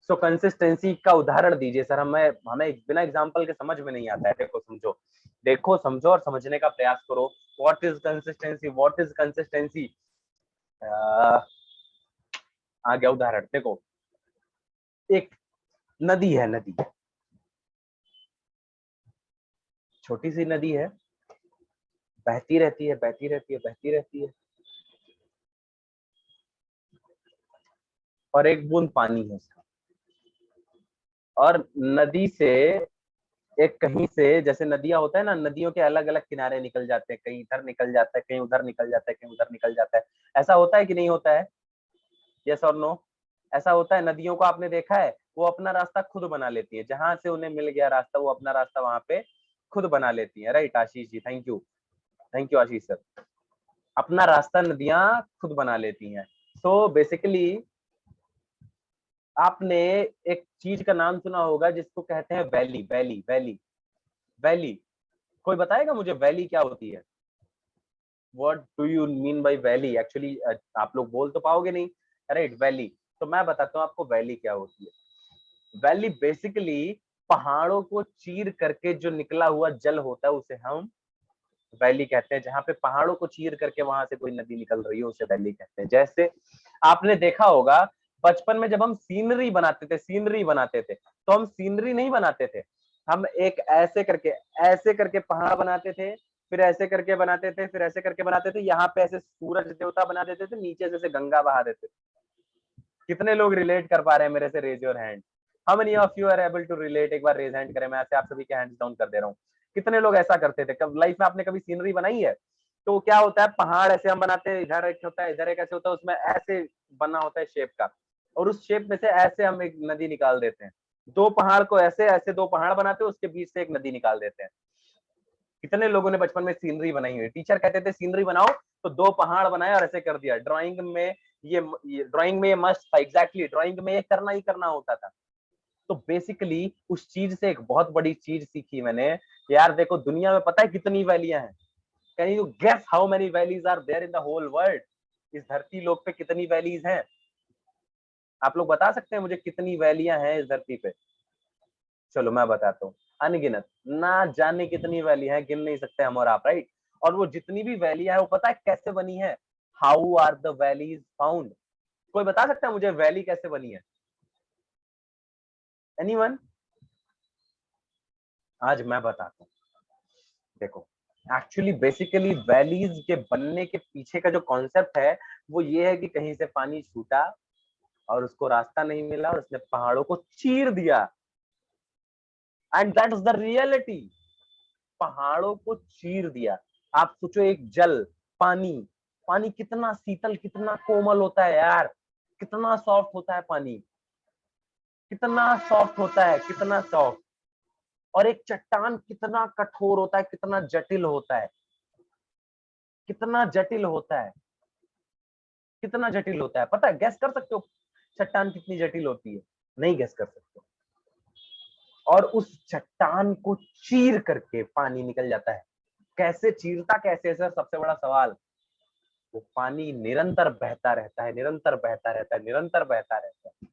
सो कंसिस्टेंसी का उदाहरण दीजिए सर। हमें बिना एग्जांपल के समझ में नहीं आता है। देखो समझो और समझने का प्रयास करो। What is consistency? What is consistency? आ गया उदाहरण। देखो, एक नदी है, नदी, छोटी सी नदी है, बहती रहती है, बहती रहती है, बहती रहती है, और एक बूंद पानी है उसका। और नदी से एक कहीं से, जैसे नदियां होता है ना, नदियों के अलग अलग किनारे निकल जाते हैं, कहीं इधर निकल जाता है, कहीं उधर निकल जाता है, कहीं उधर निकल जाता है। ऐसा होता है कि नहीं होता है? यस और नो? ऐसा होता है। नदियों को आपने देखा है, वो अपना रास्ता खुद बना लेती है। जहां से उन्हें मिल गया रास्ता, वो अपना रास्ता वहां पे खुद बना लेती है। Right Ashish ji, thank you, thank you Ashish sir. अपना रास्ता नदियां खुद बना लेती हैं। सो बेसिकली आपने एक चीज का नाम सुना होगा जिसको कहते हैं वैली। Valley, valley, valley. कोई बताएगा मुझे वैली क्या होती है? What do you mean by valley? Actually आप लोग बोल तो पाओगे नहीं। Right, valley. तो मैं बताता हूँ आपको वैली क्या होती है। वैली बेसिकली पहाड़ों को चीर करके जो निकला हुआ जल होता है उसे हम वैली कहते हैं। जहां पे पहाड़ों को चीर करके वहां से कोई नदी निकल रही है उसे वैली कहते हैं। जैसे आपने देखा होगा बचपन में जब हम सीनरी बनाते थे, सीनरी बनाते थे, तो हम सीनरी नहीं बनाते थे। हम एक ऐसे करके पहाड़ बनाते थे, फिर ऐसे करके बनाते थे, फिर ऐसे करके बनाते थे। यहाँ पे ऐसे सूरज देवता बना देते थे, नीचे से गंगा बहा देते थे। कितने लोग रिलेट कर पा रहे हैं मेरे से? Raise your hand. How many of you are able to relate? एक बार रेज हैंड करें। मैं ऐसे आप सभी के हैंड्स डाउन कर दे रहा हूँ। कितने लोग ऐसा करते थे? कब लाइफ में आपने कभी सीनरी बनाई है? तो क्या होता है, पहाड़ ऐसे हम बनाते हैं, इधर एक होता है, इधर एक ऐसे होता है, उसमें ऐसे बना होता है शेप का, और उस शेप में से ऐसे हम एक नदी निकाल देते हैं। दो पहाड़ को ऐसे ऐसे दो पहाड़ बनाते हैं, उसके बीच से एक नदी निकाल देते हैं। कितने लोगों ने बचपन में सीनरी बनाई हुई? टीचर कहते थे सीनरी बनाओ, तो दो पहाड़ बनाए और ऐसे कर दिया। ड्राइंग में ये मस्ट था। एग्जैक्टली, ड्राइंग में ये करना ही करना होता था। तो बेसिकली उस चीज से एक बहुत बड़ी चीज सीखी मैंने। यार देखो, दुनिया में पता है कितनी वैलियां हैं? Can you guess how many valleys are there in the whole world? इस धरती लोक पे कितनी वैलीज हैं? आप लोग बता सकते हैं मुझे कितनी वैलियां हैं इस धरती पे? चलो मैं बताता हूँ। अनगिनत, ना जाने कितनी वैली है, गिन नहीं सकते हम और आप। राइट? और वो जितनी भी वैली है वो पता है कैसे बनी है? How are the valleys found? कोई बता सकता है मुझे वैली कैसे बनी है? एनीवन? आज मैं बताता हूँ। देखो, एक्चुअली बेसिकली वैलीज के बनने के पीछे का जो कॉन्सेप्ट है वो ये है कि कहीं से पानी छूटा और उसको रास्ता नहीं मिला और उसने पहाड़ों को चीर दिया। And that is the reality. पहाड़ों को चीर दिया। आप सोचो, एक जल, पानी, पानी कितना शीतल, कितना कोमल होता है यार, कितना सॉफ्ट होता है पानी, कितना सॉफ्ट होता है, कितना सॉफ्ट। और एक चट्टान कितना कठोर होता है, कितना जटिल होता है, कितना जटिल होता है, कितना जटिल होता है। पता है, गैस कर सकते हो चट्टान कितनी जटिल होती है? नहीं गैस कर सकते। और उस चट्टान को चीर करके पानी निकल जाता है। कैसे चीरता, कैसे सर? सबसे बड़ा सवाल। वो पानी निरंतर बहता रहता है, निरंतर बहता रहता है, निरंतर बहता रहता है।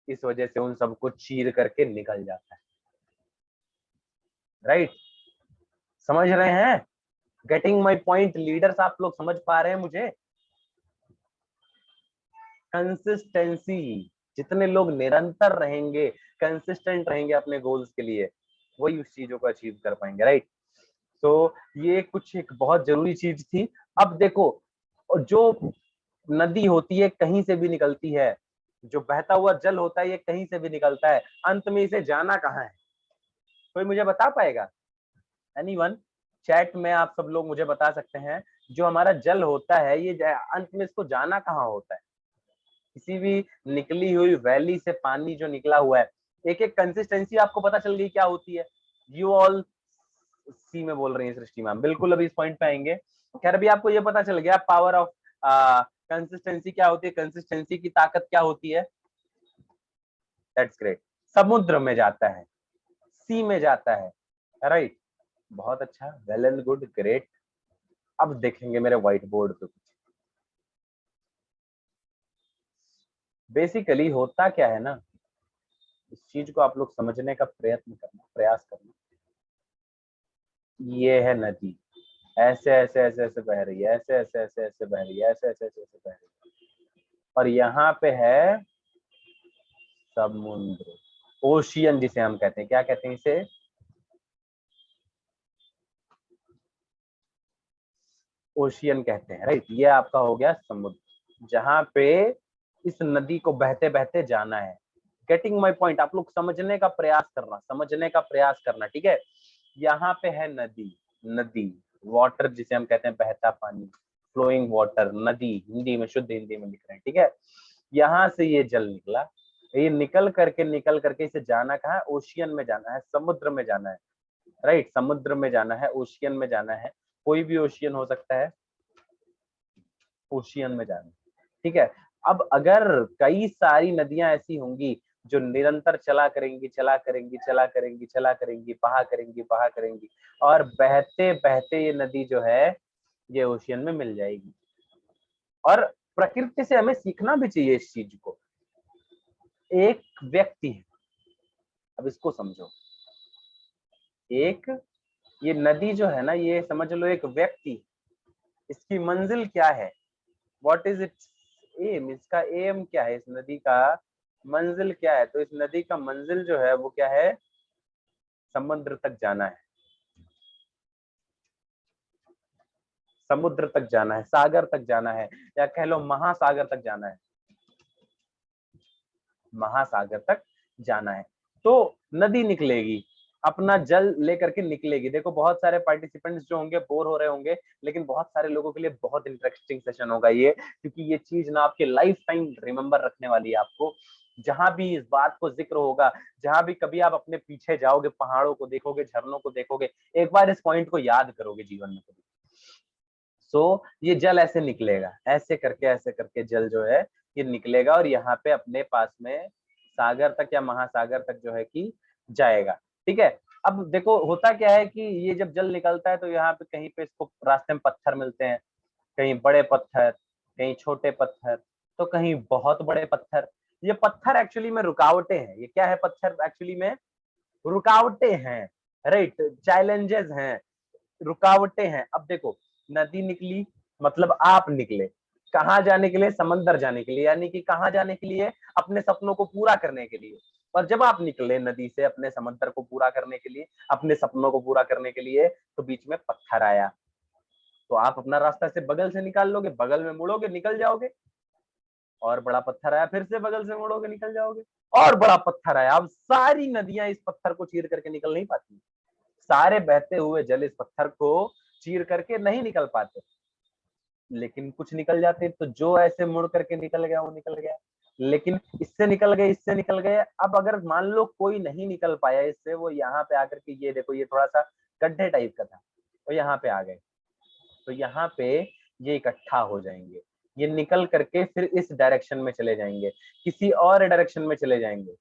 इस वजह से उन सबको चीर करके निकल जाता है। राइट? समझ रहे हैं? Getting my point leaders? आप लोग समझ पा रहे हैं मुझे? कंसिस्टेंसी। जितने लोग निरंतर रहेंगे, कंसिस्टेंट रहेंगे अपने गोल्स के लिए, वही उस चीजों को अचीव कर पाएंगे। राइट? तो ये कुछ एक बहुत जरूरी चीज थी। अब देखो, जो नदी होती है कहीं से भी निकलती है, जो बहता हुआ जल होता है ये कहीं से भी निकलता है, अंत में इसे जाना कहाँ है? कोई मुझे बता पाएगा? एनीवन? चैट में आप सब लोग मुझे बता सकते हैं, जो हमारा जल होता है ये अंत में इसको जाना कहाँ होता है? किसी भी निकली हुई वैली से पानी जो निकला हुआ है, एक एक कंसिस्टेंसी आपको पता चल गई क्या होती है? यू ऑल सी में बोल रही है सृष्टि मैम, बिल्कुल अभी इस पॉइंट पे आएंगे। खैर अभी आपको ये पता चल गया पावर ऑफ कंसिस्टेंसी क्या होती है, कंसिस्टेंसी की ताकत क्या होती है। That's great. समुद्र में जाता है, सी में जाता है, राइट। बहुत अच्छा, वेल एंड गुड, ग्रेट। अब देखेंगे मेरे व्हाइट बोर्ड पे कुछ। बेसिकली होता क्या है ना, इस चीज को आप लोग समझने का प्रयत्न करना, प्रयास करना। ये है नदी, ऐसे ऐसे ऐसे ऐसे बह रही है, ऐसे ऐसे ऐसे ऐसे बह रही है, ऐसे ऐसे ऐसे ऐसे बह रही है, और यहाँ पे है समुद्र, ओशियन जिसे हम कहते हैं। क्या कहते हैं इसे? ओशियन कहते हैं, राइट। ये आपका हो गया समुद्र, जहां पे इस नदी को बहते बहते जाना है। Getting my point? आप लोग समझने का प्रयास करना, समझने का प्रयास करना, ठीक है। यहाँ पे है नदी, नदी वाटर जिसे हम कहते हैं बहता पानी, फ्लोइंग वाटर, नदी हिंदी में, शुद्ध हिंदी में लिख रहे हैं, ठीक है। यहाँ से ये जल निकला, ये निकल करके इसे जाना कहाँ है? ओशियन में जाना है, समुद्र में जाना है, राइट। समुद्र में जाना है, ओशियन में जाना है, कोई भी ओशियन हो सकता है, ओशियन में जाना है, ठीक है। अब अगर कई सारी नदियां ऐसी होंगी जो निरंतर चला करेंगी, चला करेंगी, चला करेंगी, चला करेंगी, बहा करेंगी, बहा करेंगी, और बहते बहते ये नदी जो है ये ओशियन में मिल जाएगी। और प्रकृति से हमें सीखना भी चाहिए इस चीज को। एक व्यक्ति है, अब इसको समझो, एक ये नदी जो है ना, ये समझ लो एक व्यक्ति, इसकी मंजिल क्या है? What is its aim? इसका एम क्या है? इस नदी का मंजिल क्या है? तो इस नदी का मंजिल जो है वो क्या है? समुद्र तक जाना है, समुद्र तक जाना है, सागर तक जाना है, या कह लो महासागर तक जाना है, महासागर तक जाना है। तो नदी निकलेगी, अपना जल लेकर के निकलेगी। देखो बहुत सारे पार्टिसिपेंट्स जो होंगे बोर हो रहे होंगे, लेकिन बहुत सारे लोगों के लिए बहुत इंटरेस्टिंग सेशन होगा ये, क्योंकि ये चीज ना आपके लाइफ टाइम रिमेम्बर रखने वाली है आपको। जहां भी इस बात को जिक्र होगा, जहां भी कभी आप अपने पीछे जाओगे, पहाड़ों को देखोगे, झरनों को देखोगे, एक बार इस पॉइंट को याद करोगे जीवन में कभी। सो ये जल ऐसे करके जल जो है ये निकलेगा, और यहाँ पे अपने पास में सागर तक या महासागर तक जो है कि जाएगा, ठीक है। अब देखो होता क्या है कि ये जब जल निकलता है तो यहाँ पे कहीं पे इसको रास्ते में पत्थर मिलते हैं, कहीं बड़े पत्थर, कहीं छोटे पत्थर, तो कहीं बहुत बड़े पत्थर। ये पत्थर एक्चुअली में रुकावटें हैं। ये क्या है? पत्थर एक्चुअली में रुकावटें हैं, राइट, चैलेंजेस हैं, रुकावटें हैं। अब देखो नदी निकली, मतलब आप निकले कहाँ जाने के लिए? समंदर जाने के लिए, यानी कि कहाँ जाने के लिए? अपने सपनों को पूरा करने के लिए। और जब आप निकले नदी से अपने समंदर को पूरा करने के लिए, अपने सपनों को पूरा करने के लिए, तो बीच में पत्थर आया, तो आप अपना रास्ता से बगल से निकाल लोगे, बगल में मुड़ोगे, निकल जाओगे। और बड़ा पत्थर आया, फिर से बगल से मुड़ोगे, निकल जाओगे। और बड़ा पत्थर आया, अब सारी नदियां इस पत्थर को चीर करके निकल नहीं पाती, सारे बहते हुए जल इस पत्थर को चीर करके नहीं निकल पाते, लेकिन कुछ निकल जाते। तो जो ऐसे मुड़ करके निकल गया वो निकल गया, लेकिन इससे निकल गए, इससे निकल गए। अब अगर मान लो कोई नहीं निकल पाया इससे, वो यहाँ पे आकर के, ये देखो ये थोड़ा सा गड्ढे टाइप का था, तो यहाँ पे आ गए, तो यहाँ पे ये इकट्ठा हो जाएंगे, ये निकल करके फिर इस डायरेक्शन में चले जाएंगे, किसी और डायरेक्शन में चले जाएंगे।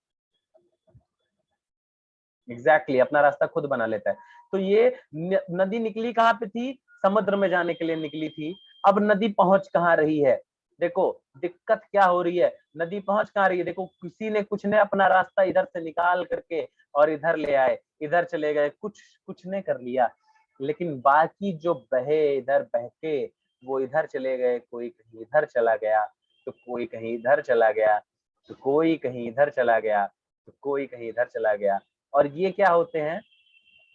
एग्जैक्टली अपना रास्ता खुद बना लेता है। तो ये नदी निकली कहाँ पे थी? समुद्र में जाने के लिए निकली थी। अब नदी पहुंच कहाँ रही है? देखो दिक्कत क्या हो रही है, नदी पहुंच कहाँ रही है? देखो किसी ने कुछ ने अपना रास्ता इधर से निकाल करके और इधर ले आए, इधर चले गए, कुछ कुछ ने कर लिया, लेकिन बाकी जो बहे इधर बह के वो इधर चले गए, कोई कहीं इधर चला गया, तो कोई कहीं इधर चला गया, तो कोई कहीं इधर चला गया, तो कोई कहीं इधर चला गया। और ये क्या होते हैं?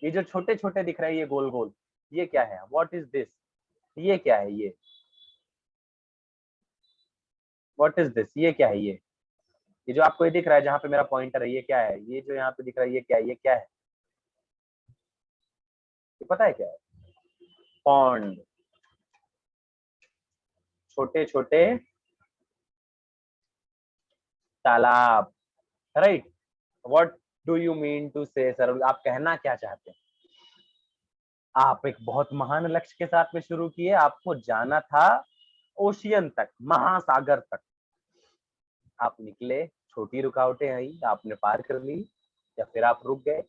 ये जो छोटे छोटे दिख रहे हैं ये गोल गोल, ये क्या है? What is this? ये क्या है? ये व्हाट इज दिस? ये क्या है? ये ये जो आपको ये दिख रहा है जहां पे मेरा पॉइंटर है, ये क्या है? ये जो यहाँ पे दिख रहा है, ये क्या है? ये क्या है? ये पता है क्या है? पॉन्ड। छोटे छोटे तालाब, right? What do you mean to say sir? आप कहना क्या चाहते हैं? आप एक बहुत महान लक्ष्य के साथ में शुरू किए, आपको जाना था ओशियन तक, महासागर तक। आप निकले, छोटी रुकावटें आई, आपने पार कर ली, या फिर आप रुक गए।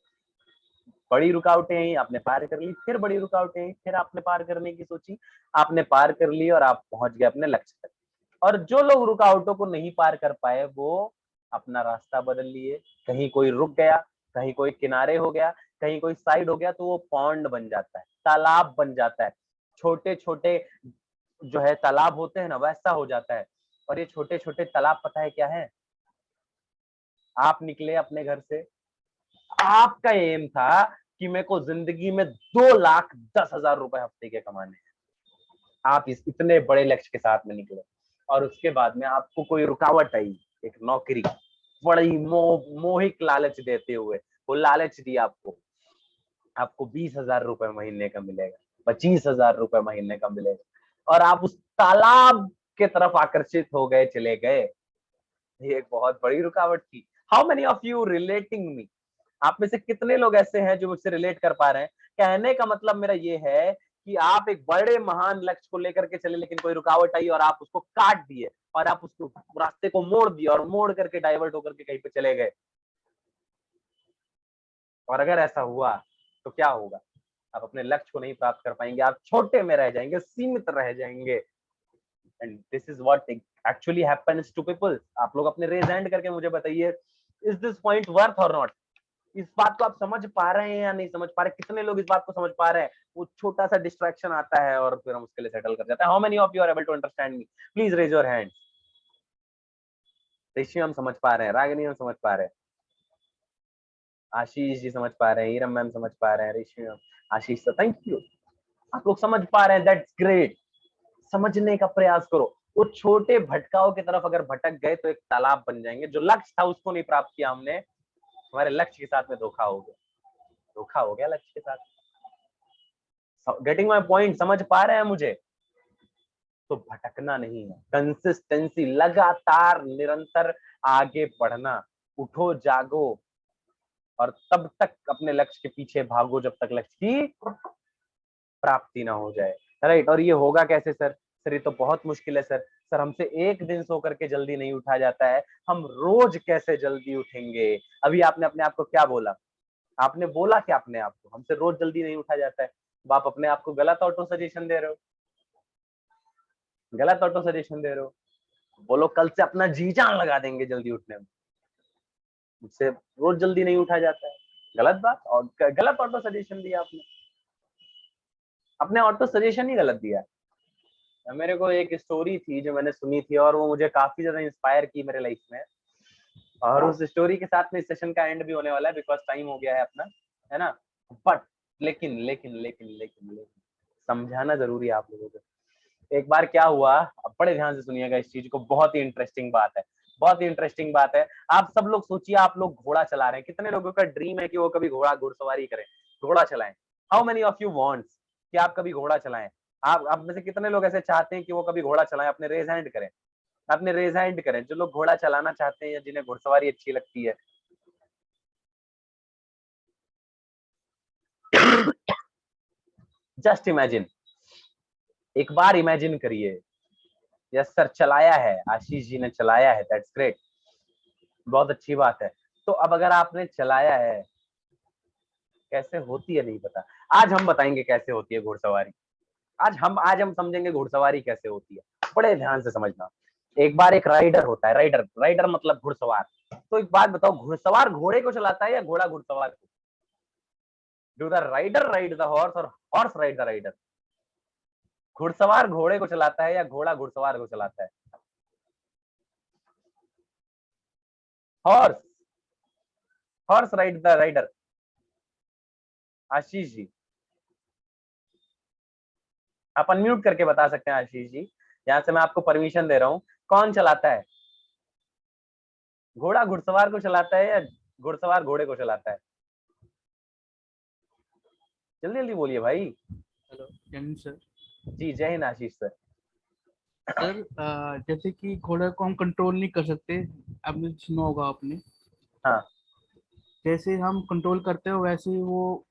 बड़ी रुकावटें आई, आपने पार कर ली, फिर बड़ी रुकावटें आई, फिर आपने पार करने की सोची, आपने पार कर ली और आप पहुंच गए अपने लक्ष्य तक। और जो लोग रुकावटों को नहीं पार कर पाए, वो अपना रास्ता बदल लिए। कहीं कोई रुक गया, कहीं कोई किनारे हो गया, कहीं कोई साइड हो गया, तो वो पॉन्ड बन जाता है, तालाब बन जाता है। छोटे छोटे जो है तालाब होते हैं ना, वैसा हो जाता है। और ये छोटे छोटे तालाब पता है क्या है? आप निकले अपने घर से, आपका एम था कि मेरे को जिंदगी में 2,10,000 रुपए हफ्ते के कमाने हैं। आप इस इतने बड़े लक्ष्य के साथ में निकले, और उसके बाद में आपको कोई रुकावट आई, एक नौकरी, बड़ी मोहिक लालच देते हुए, वो लालच दी आपको, आपको 20,000 रुपए महीने का मिलेगा, 25,000 रुपए महीने का मिलेगा, और आप उस तालाब के तरफ आकर्षित हो गए, चले गए। ये एक बहुत बड़ी रुकावट थी। How many of you relating me? आप में से कितने लोग ऐसे हैं जो मुझसे रिलेट कर पा रहे हैं? कहने का मतलब मेरा ये है कि आप एक बड़े महान लक्ष्य को लेकर के चले, लेकिन कोई रुकावट आई और आप उसको काट दिए, और आप उसको रास्ते को मोड़ दिए, और मोड़ करके डाइवर्ट होकर के कहीं पे चले गए। और अगर ऐसा हुआ तो क्या होगा? आप अपने लक्ष्य को नहीं प्राप्त कर पाएंगे, आप छोटे में रह जाएंगे, सीमित रह जाएंगे। And this is what actually happens to people. आप लोग अपने रेज हैंड करके मुझे बताइए, इज दिस पॉइंट वर्थ और नॉट? इस बात को आप समझ पा रहे हैं या नहीं समझ पा रहे? कितने लोग इस बात को समझ पा रहे हैं? वो छोटा सा डिस्ट्रैक्शन आता है और फिर हम उसके लिए सेटल कर जाते हैं। How many of you are able to understand me? Please raise your hand. Rishi हम समझ पा रहे हैं, रागिनी हम समझ पा रहे हैं, आशीष जी समझ पा रहे हैं, हीरम मैम समझ पा रहे हैं, Rishi ma'am, Ashish sir, thank you. आप लोग समझ पा रहे हैं, दैट्स ग्रेट। समझने का प्रयास करो। वो छोटे भटकाव की तरफ अगर भटक गए तो एक तालाब बन जाएंगे। जो लक्ष्य था उसको नहीं प्राप्त किया हमने, हमारे लक्ष्य के साथ में धोखा हो गया, धोखा हो गया लक्ष्य के साथ। Getting my point? समझ पा रहे हैं मुझे? तो भटकना नहीं है, कंसिस्टेंसी, लगातार निरंतर आगे बढ़ना। उठो जागो और तब तक अपने लक्ष्य के पीछे भागो जब तक लक्ष्य की प्राप्ति ना हो जाए, राइट? और ये होगा कैसे सर? सर ये तो बहुत मुश्किल है सर। सर हमसे एक दिन सो करके जल्दी नहीं उठा जाता है, हम रोज कैसे जल्दी उठेंगे? अभी आपने अपने आप को क्या बोला? आपने बोला कि अपने आप को हमसे रोज जल्दी नहीं उठा जाता है। अब आप अपने आप को गलत ऑटो सजेशन दे रहे हो, गलत ऑटो सजेशन दे रहे हो। बोलो कल से अपना जी जान लगा देंगे जल्दी उठने में। मुझसे रोज जल्दी नहीं उठा जाता है, गलत बात, और गलत ऑटो सजेशन दिया आपने, अपने ऑटो सजेशन ही गलत दिया। मेरे को एक स्टोरी थी जो मैंने सुनी थी, और वो मुझे काफी ज्यादा इंस्पायर की मेरे लाइफ में। और उस स्टोरी के साथ में इस सेशन का एंड भी होने वाला है, बिकॉज टाइम हो गया है अपना, है ना? बट लेकिन लेकिन लेकिन लेकिन लेकिन समझाना जरूरी है आप लोगों को। एक बार क्या हुआ, अब बड़े ध्यान से सुनिएगा इस चीज को, बहुत ही इंटरेस्टिंग बात है, बहुत ही इंटरेस्टिंग बात है। आप सब लोग सोचिए, आप लोग घोड़ा चला रहे हैं। कितने लोगों का ड्रीम है कि वो कभी घोड़सवारी करें, घोड़ा चलाएं? How many of you wants कि आप कभी घोड़ा चलाएं? आप में से कितने लोग ऐसे चाहते हैं कि वो कभी घोड़ा चलाएं? अपने रेज हैंड करें, अपने रेज हैंड करें जो लोग घोड़ा चलाना चाहते हैं या जिन्हें घुड़सवारी अच्छी लगती है। जस्ट इमेजिन, एक बार इमेजिन करिए। यस सर, चलाया है, आशीष जी ने चलाया है, दैट्स ग्रेट, बहुत अच्छी बात है। तो अब अगर आपने चलाया है, कैसे होती है नहीं पता, आज हम बताएंगे कैसे होती है घुड़सवारी। आज हम समझेंगे घुड़सवारी कैसे होती है। बड़े ध्यान से समझना। एक बार एक राइडर होता है, राइडर, राइडर मतलब घुड़सवार। तो एक बात बताओ, घुड़सवार घोड़े को चलाता है या घोड़ा घुड़सवार को? Do the rider ride the horse और हॉर्स राइड द राइडर? घुड़सवार घोड़े को चलाता है या घोड़ा घुड़सवार को चलाता है? Horse, horse ride the rider. Ashish ji, आप अनम्यूट करके बता सकते हैं आशीष जी, यहाँ से मैं आपको परमिशन दे रहा हूँ, कौन चलाता है? घोड़ा घुड़सवार को चलाता है या घुड़सवार घोड़े को चलाता है? जल्दी जल्दी बोलिए भाई। Hello Jain sir. जी जय हिंद आशीष सर। सर जैसे कि घोड़े को हम कंट्रोल नहीं कर सकते, आपने सुना होगा आपने। हाँ जैसे हम कंट्रोल करते हो वैसे ही वो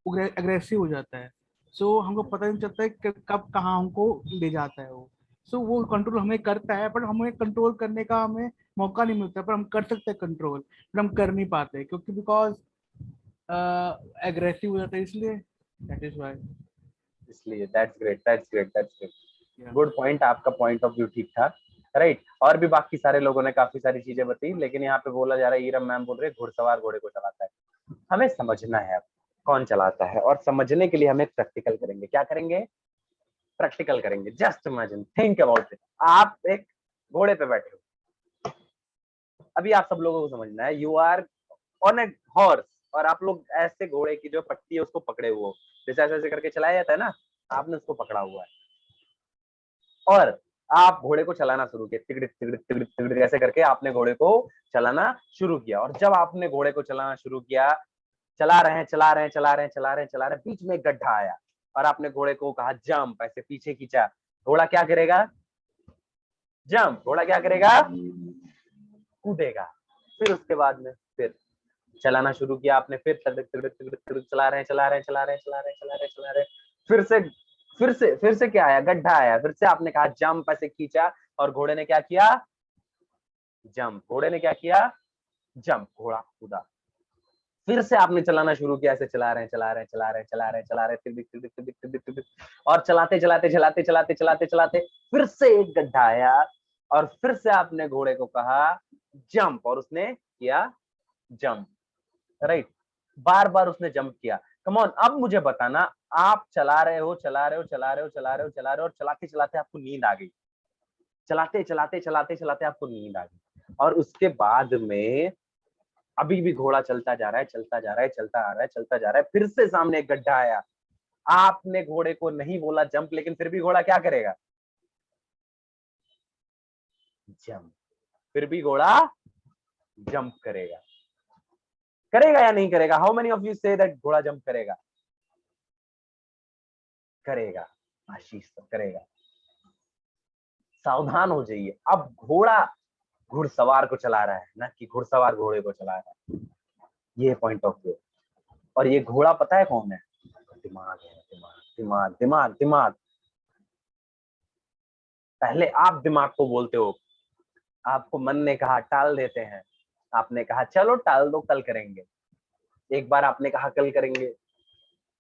अग्रेसिव हो जाता है। सो हमको पता नहीं चलता है कि कब कहाँ हमको ले जाता है वो। सो वो कंट्रोल हमें करता है, पर हमें कंट्रोल करने का हमें मौका नहीं मिलता, पर हम कर सकते हैं कंट्रोल, पर हम कर नहीं पाते क्योंकि बिकॉज एग्रेसिव हो जाता है, इसलिए दैट इज व्हाई। इसलिए that's great that's great that's great, good point, आपका पॉइंट ऑफ व्यू ठीक था, राइट। और भी बाकी सारे लोगों ने काफी सारी चीजें बताई, लेकिन यहाँ पे बोला जा रहा है, ईरम मैम बोल रहे घुड़सवार घोड़े को चलाता है। हमें समझना है कौन चलाता है, और समझने के लिए हमें प्रैक्टिकल करेंगे। क्या करेंगे? प्रैक्टिकल करेंगे। Just imagine, think about it. आप एक घोड़े पे बैठे हो, अभी आप सब लोगों को समझना है, you are on a horse, और आप लोग ऐसे घोड़े की जो पट्टी है उसको पकड़े हुए हो, जैसे ऐसे ऐसे करके चलाया जाता है ना, आपने उसको पकड़ा हुआ है, और आप घोड़े को चलाना शुरू किया, तिगड़ तिगड़ तिगड़ तिगड़ ऐसे करके आपने घोड़े को चलाना शुरू किया। और जब आपने घोड़े को चलाना शुरू किया, चला रहे हैं चला रहे हैं चला रहे हैं चला रहे हैं चला रहे हैं, बीच में एक गड्ढा आया और आपने घोड़े को कहा जंप, ऐसे पीछे खींचा, घोड़ा क्या करेगा? जंप। घोड़ा क्या करेगा? कूदेगा। फिर उसके बाद में फिर चलाना शुरू किया आपने, फिर तिगड़ तिगड़ तिगड़ तिगड़ चला रहे हैं चला रहे हैं चला रहे हैं चला रहे हैं चला रहे हैं चला रहे हैं, फिर से क्या आया? गड्ढा आया। फिर से आपने कहा जंप, ऐसे खींचा और घोड़े ने क्या किया? जंप। घोड़े ने क्या किया? जंप। घोड़ा कूदा। फिर से आपने चलाना शुरू किया, ऐसे चला रहे हैं चला रहे हैं चला रहे हैं चला रहे हैं चला रहे हैं, तिक तिक तिक तिक तिक तिक, और चलाते चलाते चलाते चलाते चलाते चलाते फिर से एक गड्ढा आया और फिर से आपने घोड़े को कहा जंप, और उसने किया जंप, राइट। बार बार उसने जंप किया। कम ऑन, अब मुझे बताना, आप चला रहे हो चला रहे हो चला रहे हो चला रहे हो चला रहे हो, और चलाते चलाते आपको नींद आ गई, चलाते चलाते चलाते चलाते आपको नींद आ गई, और उसके बाद में अभी भी घोड़ा चलता जा रहा है चलता जा रहा है चलता आ रहा है चलता जा रहा है, फिर से सामने एक गड्ढा आया, आपने घोड़े को नहीं बोला जंप, लेकिन फिर भी घोड़ा क्या करेगा? जंप। फिर भी घोड़ा जंप करेगा। करेगा या नहीं करेगा? How many of you say that घोड़ा जंप करेगा? करेगा। आशीष तो करेगा। सावधान हो जाइए, अब घोड़ा घुड़सवार को चला रहा है, ना कि घुड़सवार घोड़े को चला रहा है। ये पॉइंट ऑफ व्यू। और ये घोड़ा पता है कौन है? दिमाग है, दिमाग दिमाग दिमाग दिमाग। पहले आप दिमाग को बोलते हो, आपको मन ने कहा टाल देते हैं, आपने कहा चलो टाल दो कल करेंगे, एक बार आपने कहा कल करेंगे,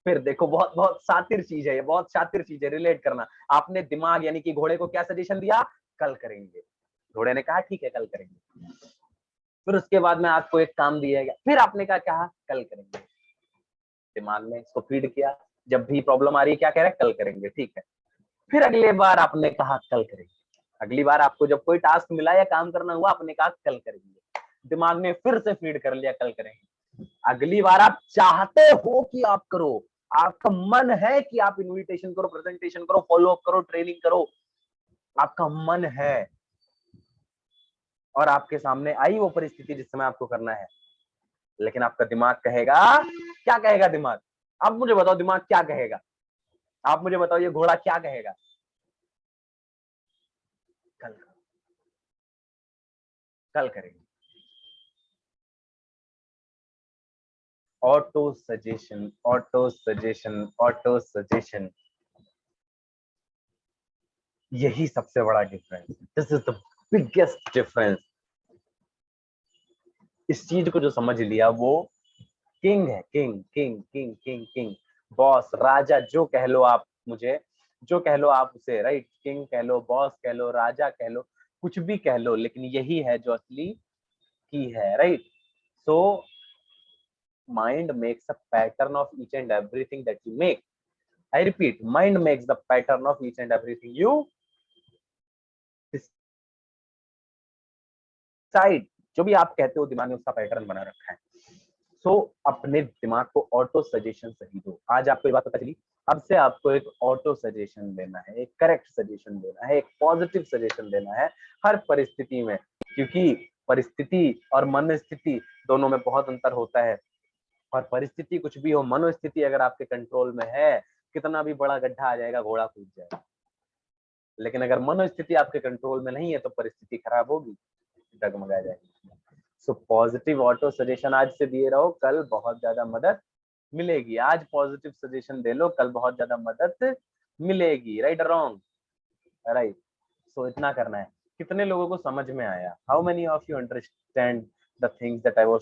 फिर देखो बहुत बहुत शातिर चीज है ये, बहुत शातिर चीज है रिलेट करना। आपने दिमाग यानी कि घोड़े को क्या सजेशन दिया? कल करेंगे। घोड़े ने कहा ठीक है कल करेंगे। फिर उसके बाद में आपको एक काम दिया गया, फिर आपने कहा कल करेंगे। दिमाग ने इसको फीड किया, जब भी प्रॉब्लम आ रही है क्या कह रहे हैं? कल करेंगे, ठीक है। फिर अगले बार आपने कहा कल करेंगे, अगली बार आपको जब कोई टास्क मिला या काम करना हुआ, आपने कहा कल करेंगे, दिमाग ने फिर से फीड कर लिया कल करेंगे। अगली बार आप चाहते हो कि आप करो, आपका मन है कि आप इनविटेशन करो, प्रेजेंटेशन करो, फॉलो अप करो, ट्रेनिंग करो, आपका मन है, और आपके सामने आई वो परिस्थिति जिस समय आपको करना है, लेकिन आपका दिमाग कहेगा, क्या कहेगा दिमाग? अब मुझे बताओ दिमाग क्या कहेगा? आप मुझे बताओ ये घोड़ा क्या कहेगा? कल कल करेंगे। Auto suggestion auto suggestion auto suggestion, यही सबसे बड़ा difference. This is the biggest difference. इस चीज को जो समझ लिया वो किंग है, king king king king king, boss, राजा, जो कह लो आप मुझे, जो कह लो आप उसे, राइट। किंग कह लो, बॉस कह लो, राजा कह लो, कुछ भी कह लो, लेकिन यही है जो असली की है, right. So mind makes a pattern of each and everything that you make. I repeat, mind makes the pattern of each and everything you decide. जो भी आप कहते हो दिमाग ने उसका पैटर्न बना रखा है। सो अपने दिमाग को ऑटो सजेशन सही दो। आज आपको ये बात पता चली, अब से आपको एक ऑटो सजेशन देना है, एक करेक्ट सजेशन देना है, एक पॉजिटिव सजेशन देना है हर परिस्थिति में, क्योंकि परिस्थिति और मनोस्थिति दोनों में बहुत अंतर होता है। और परिस्थिति कुछ भी हो, मनोस्थिति अगर आपके कंट्रोल में है, कितना भी बड़ा गड्ढा आ जाएगा, घोड़ा कूद जाएगा। लेकिन अगर मनोस्थिति आपके कंट्रोल में नहीं है तो परिस्थिति खराब होगी, डगमगा जाएगी। सो पॉजिटिव ऑटो सजेशन आज से दिए रहो, कल बहुत ज्यादा मदद मिलेगी। आज पॉजिटिव सजेशन दे लो, कल बहुत ज्यादा मदद मिलेगी। Right wrong? राइट। सो इतना करना है। कितने लोगों को समझ में आया? How many of you understand the things that I was